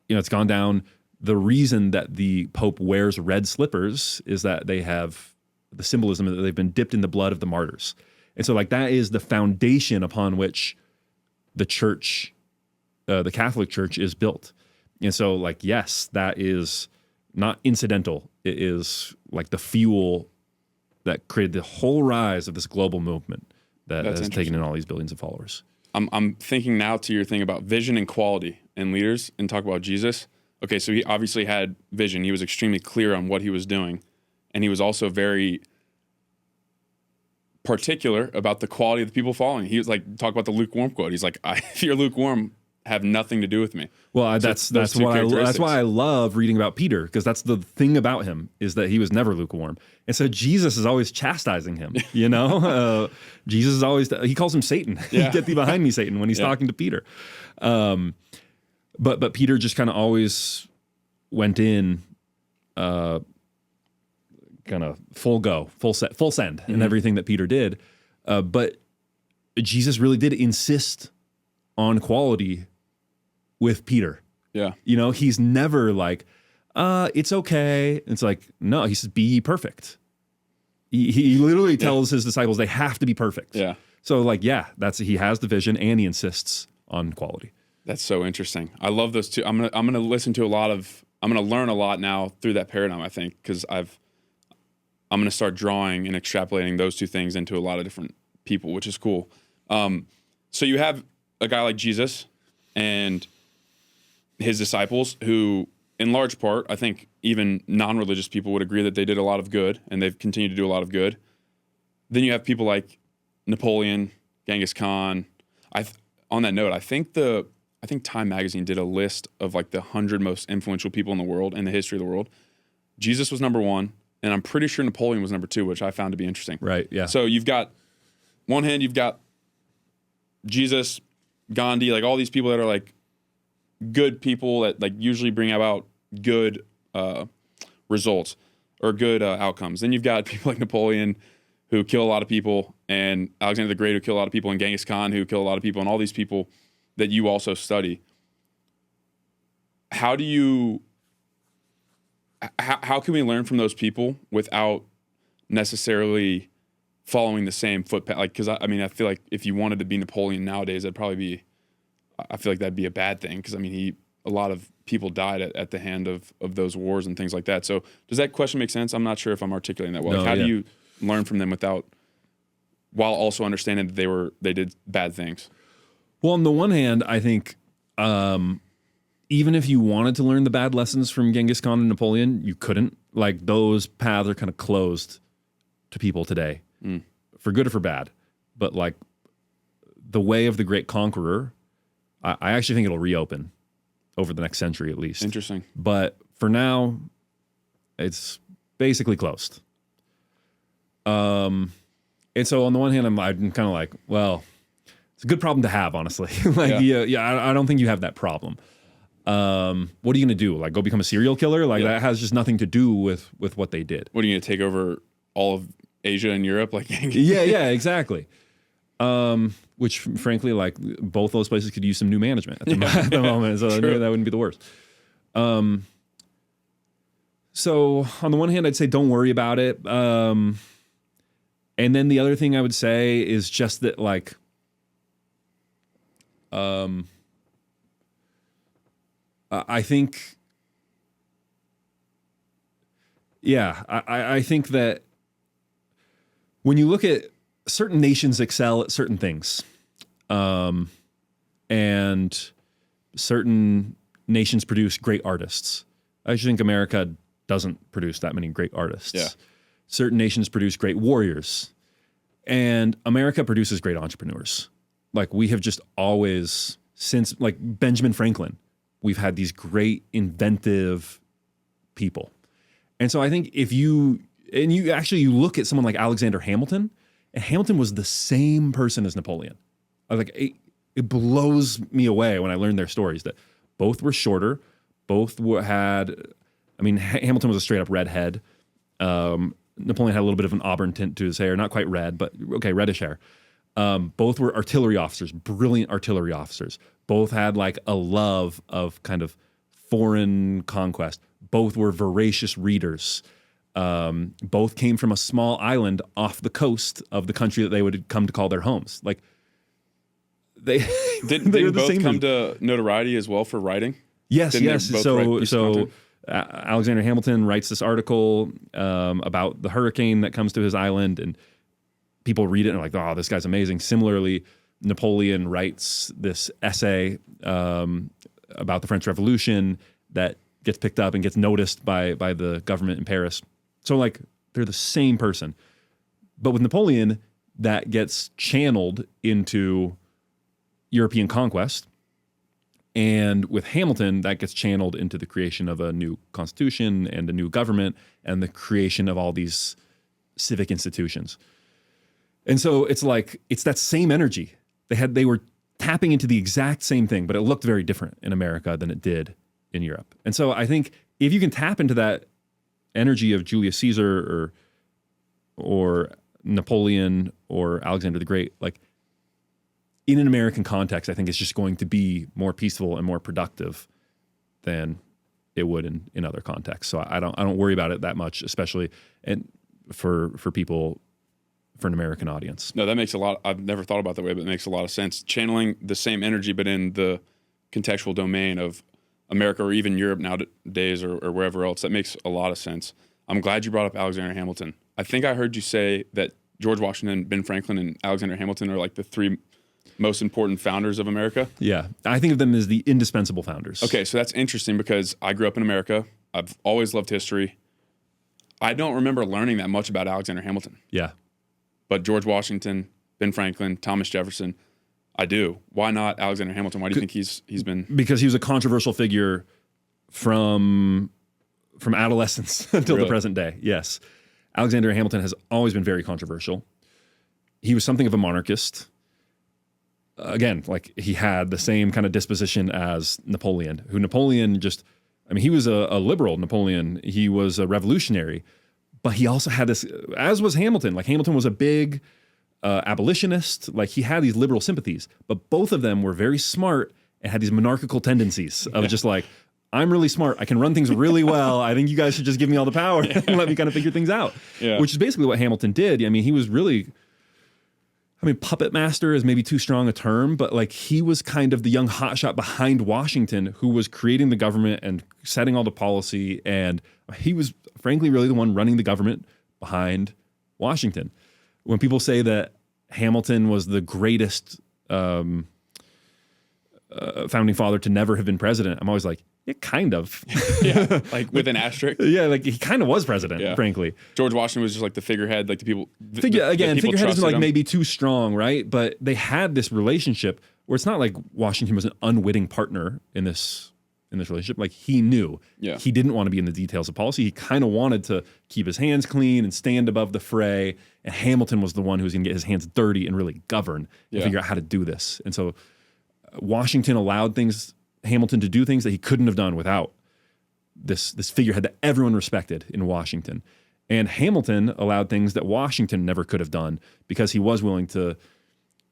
it's gone down. The reason that the Pope wears red slippers is that they have the symbolism that they've been dipped in the blood of the martyrs. And so that is the foundation upon which the church, the Catholic Church, is built. And so yes, that is not incidental. It is the fuel that created the whole rise of this global movement that has taken in all these billions of followers. I'm thinking now to your thing about vision and quality in leaders and talk about Jesus. Okay, so he obviously had vision. He was extremely clear on what he was doing. And he was also very particular about the quality of the people following. He was talk about the lukewarm quote. He's like, if you're lukewarm, have nothing to do with me. Well, that's why I love reading about Peter, because that's the thing about him, is that he was never lukewarm. And so Jesus is always chastising him, Jesus is always, he calls him Satan. Yeah. Get thee behind me, Satan, when he's talking to Peter. But Peter just kind of always went in kind of full send in everything that Peter did. But Jesus really did insist on quality with Peter. Yeah. He's never it's okay. It's no, he says, be ye perfect. He literally tells his disciples they have to be perfect. Yeah. So he has the vision and he insists on quality. That's so interesting. I love those two. I'm gonna listen to I'm gonna learn a lot now through that paradigm, I think, because I'm gonna start drawing and extrapolating those two things into a lot of different people, which is cool. So you have a guy like Jesus and his disciples who, in large part, I think even non-religious people would agree that they did a lot of good, and they've continued to do a lot of good. Then you have people like Napoleon, Genghis Khan. On that note, I think Time Magazine did a list of the 100 most influential people in the world, in the history of the world. Jesus was number 1, and I'm pretty sure Napoleon was number 2, which I found to be interesting. Right, yeah. So you've got, one hand, you've got Jesus, Gandhi, all these people that are good people that usually bring about good results or good outcomes. Then you've got people like Napoleon who kill a lot of people, and Alexander the Great who kill a lot of people, and Genghis Khan who kill a lot of people, and all these people that you also study. How can we learn from those people without necessarily following the same footpath? Because I feel like if you wanted to be Napoleon nowadays, I feel like that'd be a bad thing, because a lot of people died at the hand of those wars and things like that. So does that question make sense? I'm not sure if I'm articulating that well. No, how do you learn from them while also understanding that they did bad things? Well, on the one hand, I think even if you wanted to learn the bad lessons from Genghis Khan and Napoleon, you couldn't. Those paths are kind of closed to people today, for good or for bad. But the way of the great conqueror, I actually think it'll reopen over the next century at least. Interesting. But for now, it's basically closed. And so on the one hand, I'm kind of well, it's a good problem to have, honestly. I don't think you have that problem. What are you going to do? Go become a serial killer? That has just nothing to do with what they did. What, are you going to take over all of Asia and Europe? Yeah, exactly. Which, frankly, both those places could use some new management at the moment, so that wouldn't be the worst. So on the one hand, I'd say don't worry about it. And then the other thing I would say is just that, I think, I think that when you look at certain nations excel at certain things, and certain nations produce great artists. I actually think America doesn't produce that many great artists. Yeah. Certain nations produce great warriors, and America produces great entrepreneurs. We have just always, since Benjamin Franklin, we've had these great inventive people. And so I think if you look at someone like Alexander Hamilton, And Hamilton was the same person as Napoleon. I was like, it blows me away when I learned their stories that both were shorter, Hamilton was a straight up redhead. Napoleon had a little bit of an auburn tint to his hair, not quite red, but okay, reddish hair. Both were artillery officers, brilliant artillery officers. Both had like a love of kind of foreign conquest. Both were voracious readers. Both came from a small island off the coast of the country that they would come to call their homes. Like they didn't they both come to notoriety as well for writing? Yes, Didn't yes. they both write pieces of content? Alexander Hamilton writes this article about the hurricane that comes to his island, and people read it and are like, "Oh, this guy's amazing." Similarly, Napoleon writes this essay about the French Revolution that gets picked up and gets noticed by the government in Paris. So, like, they're the same person. But with Napoleon, that gets channeled into European conquest. And with Hamilton, that gets channeled into the creation of a new constitution and a new government and the creation of all these civic institutions. And so it's like, it's that same energy. They were tapping into the exact same thing, but it looked very different in America than it did in Europe. And so I think if you can tap into that energy of Julius Caesar or Napoleon or Alexander the Great, like, in an American context, I think it's just going to be more peaceful and more productive than it would in other contexts. So I don't worry about it that much, especially and for people, for an American audience. No, that makes a lot. I've never thought about it that way, but it makes a lot of sense. Channeling the same energy, but in the contextual domain of America or even Europe nowadays or wherever else, that makes a lot of sense. I'm glad you brought up Alexander Hamilton. I think I heard you say that George Washington, Ben Franklin, and Alexander Hamilton are like the three most important founders of America. Yeah, I think of them as the indispensable founders. Okay, so that's interesting because I grew up in America. I've always loved history. I don't remember learning that much about Alexander Hamilton. Yeah. But George Washington, Ben Franklin, Thomas Jefferson, I do. Why not Alexander Hamilton? Why do you think he's been? Because he was a controversial figure from adolescence until the present day. Yes. Alexander Hamilton has always been very controversial. He was something of a monarchist. Again, like, he had the same kind of disposition as Napoleon, he was a liberal. Napoleon, he was a revolutionary, but he also had this, as was Hamilton. Like, Hamilton was a big abolitionist. Like, he had these liberal sympathies, but both of them were very smart and had these monarchical tendencies of just like, I'm really smart. I can run things really well. I think you guys should just give me all the power and let me kind of figure things out. Yeah. Which is basically what Hamilton did. I mean, he was really, puppet master is maybe too strong a term, but like, he was kind of the young hotshot behind Washington who was creating the government and setting all the policy. And he was frankly really the one running the government behind Washington. When people say that Hamilton was the greatest founding father to never have been president, I'm always like, yeah, kind of. Yeah, like with an asterisk. Yeah, like, he kind of was president, frankly. George Washington was just like the figurehead, like the people. Figurehead is like maybe too strong, right? But they had this relationship where it's not like Washington was an unwitting partner in this relationship. Like, he knew he didn't want to be in the details of policy. He kind of wanted to keep his hands clean and stand above the fray. And Hamilton was the one who was going to get his hands dirty and really govern and figure out how to do this. And so Washington allowed Hamilton to do things that he couldn't have done without this figurehead that everyone respected in Washington. And Hamilton allowed things that Washington never could have done because he was willing to.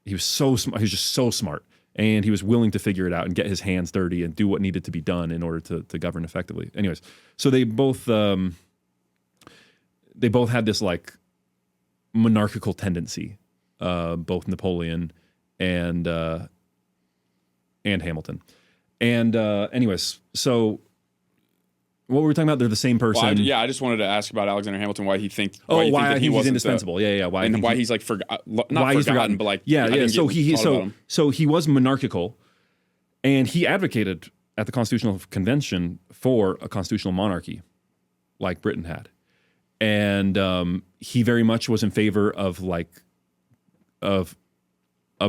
He was so smart. He was just so smart, and he was willing to figure it out and get his hands dirty and do what needed to be done in order to govern effectively. Anyways, so they both had this like monarchical tendency, both Napoleon and Hamilton. And anyways, so what were we talking about? They're the same person. Well, I just wanted to ask about Alexander Hamilton. Why I think he's indispensable. Why he's like forgotten, but like So he was monarchical, and he advocated at the Constitutional Convention for a constitutional monarchy, like Britain had, and he very much was in favor of a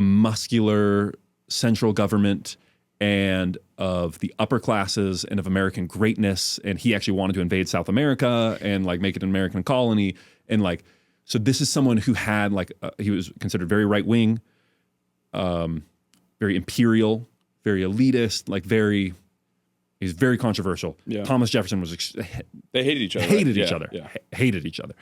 muscular central government and of the upper classes and of American greatness. And he actually wanted to invade South America and like make it an American colony. And like, So this is someone who had like he was considered very right wing, very imperial, very elitist, like he's very controversial. Yeah. Thomas Jefferson was They hated each other. hated right? each other, Yeah. hated each other,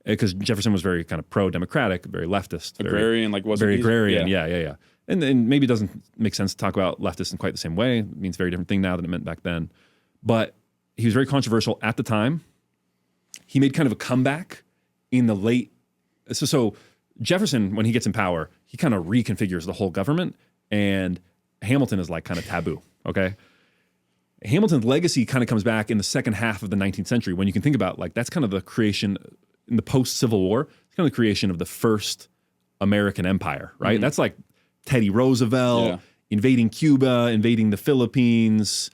because Jefferson was very kind of pro-democratic, very leftist, Agrarian, like wasn't very he? agrarian. Yeah. And maybe it doesn't make sense to talk about leftists in quite the same way. It means a very different thing now than it meant back then. But he was very controversial at the time. He made kind of a comeback in the late. So Jefferson, when he gets in power, he kind of reconfigures the whole government, and Hamilton is like kind of taboo. Okay. Hamilton's legacy kind of comes back in the second half of the 19th century, when you can think about like that's kind of the creation in the post-Civil War. It's kind of the creation of the first American empire, right? Mm-hmm. That's like Teddy Roosevelt invading Cuba, invading the Philippines.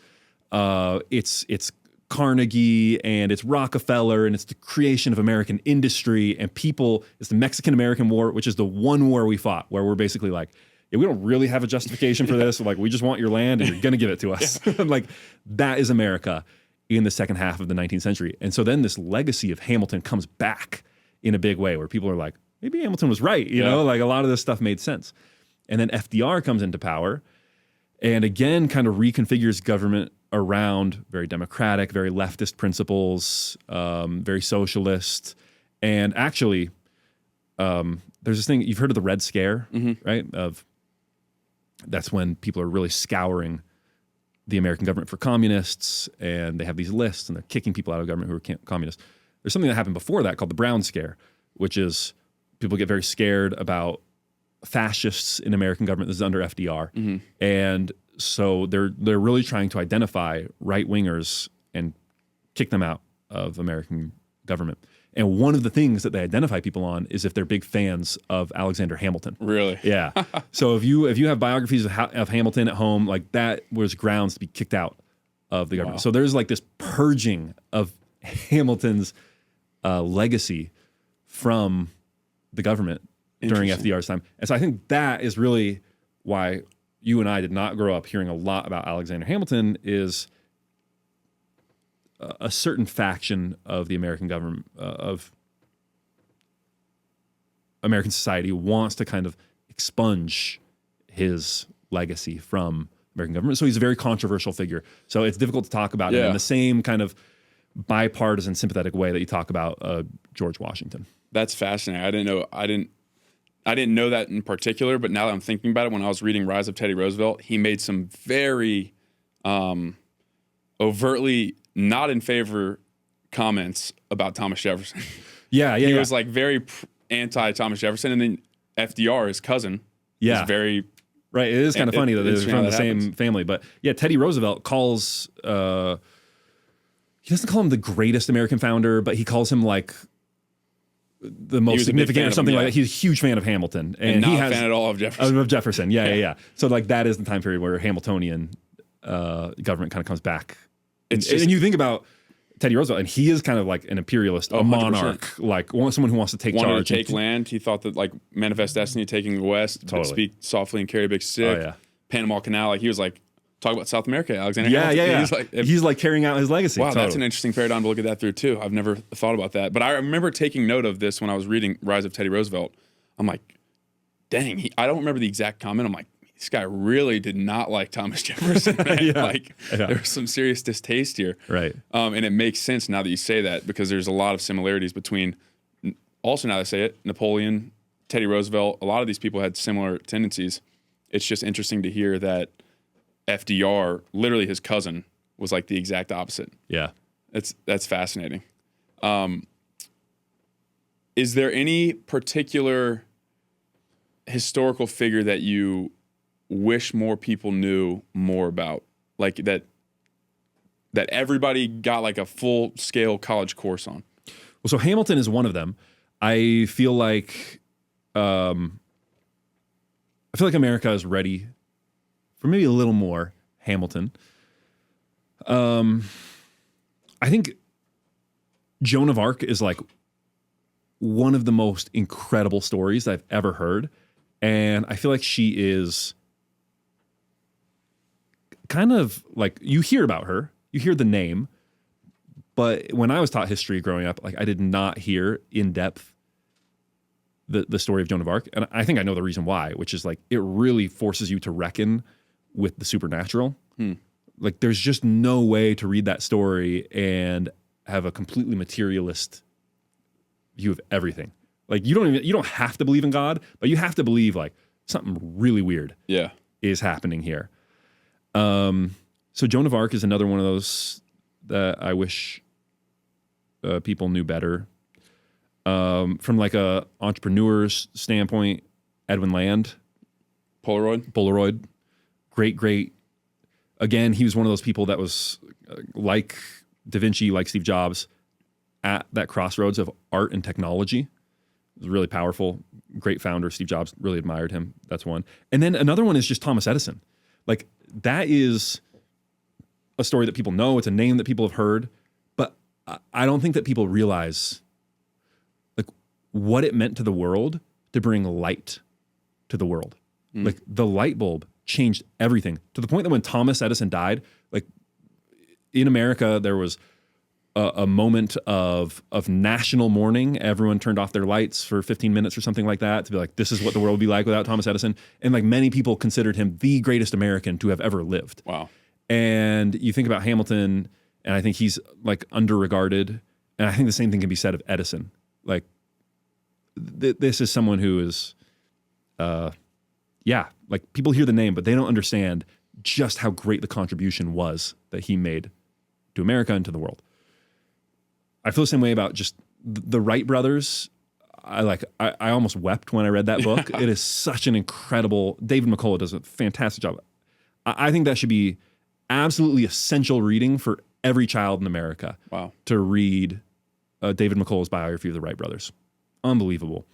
It's Carnegie and it's Rockefeller, and it's the creation of American industry and people. It's the Mexican-American War, which is the one war we fought, where we're basically like, yeah, we don't really have a justification for this. Like, we just want your land and you're going to give it to us. Like, that is America in the second half of the 19th century. And so then this legacy of Hamilton comes back in a big way, where people are like, maybe Hamilton was right. You know, like a lot of this stuff made sense. And then FDR comes into power and again kind of reconfigures government around very democratic, very leftist principles, very socialist. And actually, there's this thing, you've heard of the Red Scare, right? That's when people are really scouring the American government for communists, and they have these lists and they're kicking people out of government who are communists. There's something that happened before that called the Brown Scare, which is people get very scared about fascists in American government. This is under FDR. And so they're really trying to identify right-wingers and kick them out of American government. And one of the things that they identify people on is if they're big fans of Alexander Hamilton. Really? Yeah. So if you have biographies of Hamilton at home, like that was grounds to be kicked out of the government. So there's like this purging of Hamilton's legacy from the government during FDR's time. And so I think that is really why you and I did not grow up hearing a lot about Alexander Hamilton, is a certain faction of the American government, of American society, wants to kind of expunge his legacy from American government. So he's a very controversial figure. So it's difficult to talk about him in the same kind of bipartisan, sympathetic way that you talk about George Washington. That's fascinating. I didn't know that in particular, but now that I'm thinking about it, when I was reading Rise of Teddy Roosevelt, he made some very overtly not in favor comments about Thomas Jefferson. He was like very anti-Thomas Jefferson, and then FDR, his cousin, is very right. It is kind of funny that they're from the same family, but Teddy Roosevelt calls he doesn't call him the greatest American founder, but he calls him like the most significant or something like that. He's a huge fan of Hamilton, and not he has a fan at all of Jefferson. Of Jefferson, yeah. So like that is the time period where Hamiltonian government kind of comes back. And you think about Teddy Roosevelt, and he is kind of like an imperialist, a monarch, 100%. Like someone who wants to take charge. Wanted to take land. He thought that like manifest destiny, taking the West, speak softly and carry a big stick. Panama Canal. Like he was like, talk about South America, Alexander Hamilton. He's like carrying out his legacy. Wow, that's an interesting paradigm to look at that through too. I've never thought about that. But I remember taking note of this when I was reading Rise of Teddy Roosevelt. I'm like, dang, I don't remember the exact comment. I'm like, this guy really did not like Thomas Jefferson. There was some serious distaste here. Right. And it makes sense now that you say that, because there's a lot of similarities between, also now that I say it, Napoleon, Teddy Roosevelt, a lot of these people had similar tendencies. It's just interesting to hear that FDR, literally his cousin, was like the exact opposite. Yeah. That's fascinating. Is there any particular historical figure that you wish more people knew more about? Like that everybody got like a full-scale college course on? Well, so Hamilton is one of them. I feel like America is ready for maybe a little more Hamilton. I think Joan of Arc is like one of the most incredible stories I've ever heard. And I feel like she is kind of like, you hear about her, you hear the name, but when I was taught history growing up, like I did not hear in depth the story of Joan of Arc, and I think I know the reason why, which is like it really forces you to reckon with the supernatural. Like there's just no way to read that story and have a completely materialist view of everything. Like you don't have to believe in God, but you have to believe like something really weird is happening here. So Joan of Arc is another one of those that I wish people knew better. From like a entrepreneur's standpoint, Edwin Land, Polaroid, great. Again, he was one of those people that was like Da Vinci, like Steve Jobs, at that crossroads of art and technology. It was really powerful, great founder. Steve Jobs really admired him. That's one. And then another one is just Thomas Edison. Like that is a story that people know. It's a name that people have heard, but I don't think that people realize like what it meant to the world to bring light to the world. Like the light bulb changed everything to the point that when Thomas Edison died, like in America, there was a moment of national mourning. Everyone turned off their lights for 15 minutes or something like that to be like, this is what the world would be like without Thomas Edison. And like many people considered him the greatest American to have ever lived. Wow. And you think about Hamilton, and I think he's like underregarded. And I think the same thing can be said of Edison. Like this is someone who is, like people hear the name, but they don't understand just how great the contribution was that he made to America and to the world. I feel the same way about just the Wright brothers. I almost wept when I read that book. It is such an incredible, David McCullough does a fantastic job. I think that should be absolutely essential reading for every child in America. Wow. To read David McCullough's biography of the Wright brothers. Unbelievable.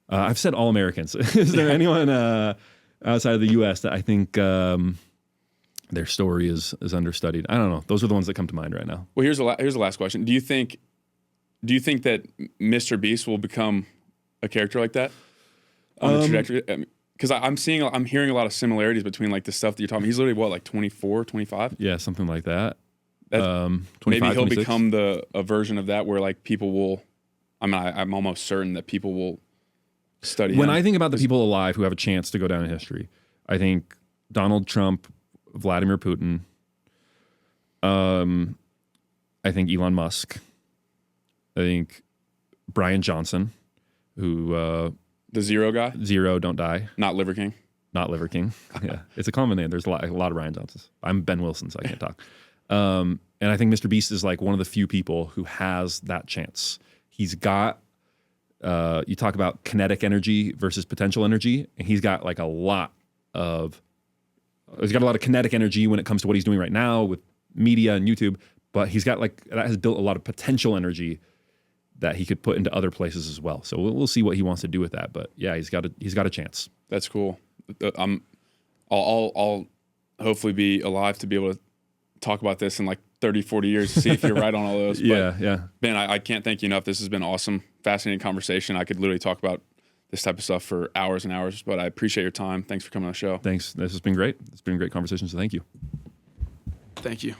I've said all Americans. Is there anyone outside of the U.S. that I think their story is understudied? I don't know. Those are the ones that come to mind right now. Well, here's the last question. Do you think that Mr. Beast will become a character like that on the trajectory? Because I'm hearing a lot of similarities between like the stuff that you're talking about. He's literally what, like 24, 25? Yeah, something like that. 25, maybe he'll 26. Become a version of that where like people will. I'm almost certain that people will study. When I think about the people alive who have a chance to go down in history, I think Donald Trump, Vladimir Putin. I think Elon Musk. I think Brian Johnson, who the Zero guy, Zero, don't die, not Liver King, Yeah, it's a common name. There's a lot of Brian Johnsons. I'm Ben Wilson, so I can't talk. And I think Mr. Beast is like one of the few people who has that chance. He's got. You talk about kinetic energy versus potential energy, and he's got like a lot of kinetic energy when it comes to what he's doing right now with media and YouTube, but he's got like, that has built a lot of potential energy that he could put into other places as well. So we'll see what he wants to do with that. But yeah, he's got a chance. That's cool. I'll hopefully be alive to be able to talk about this in like 30, 40 years to see if you're right on all those. But yeah. Ben, I can't thank you enough. This has been awesome, fascinating conversation. I could literally talk about this type of stuff for hours and hours, but I appreciate your time. Thanks for coming on the show. Thanks. This has been great. It's been a great conversation, so thank you. Thank you.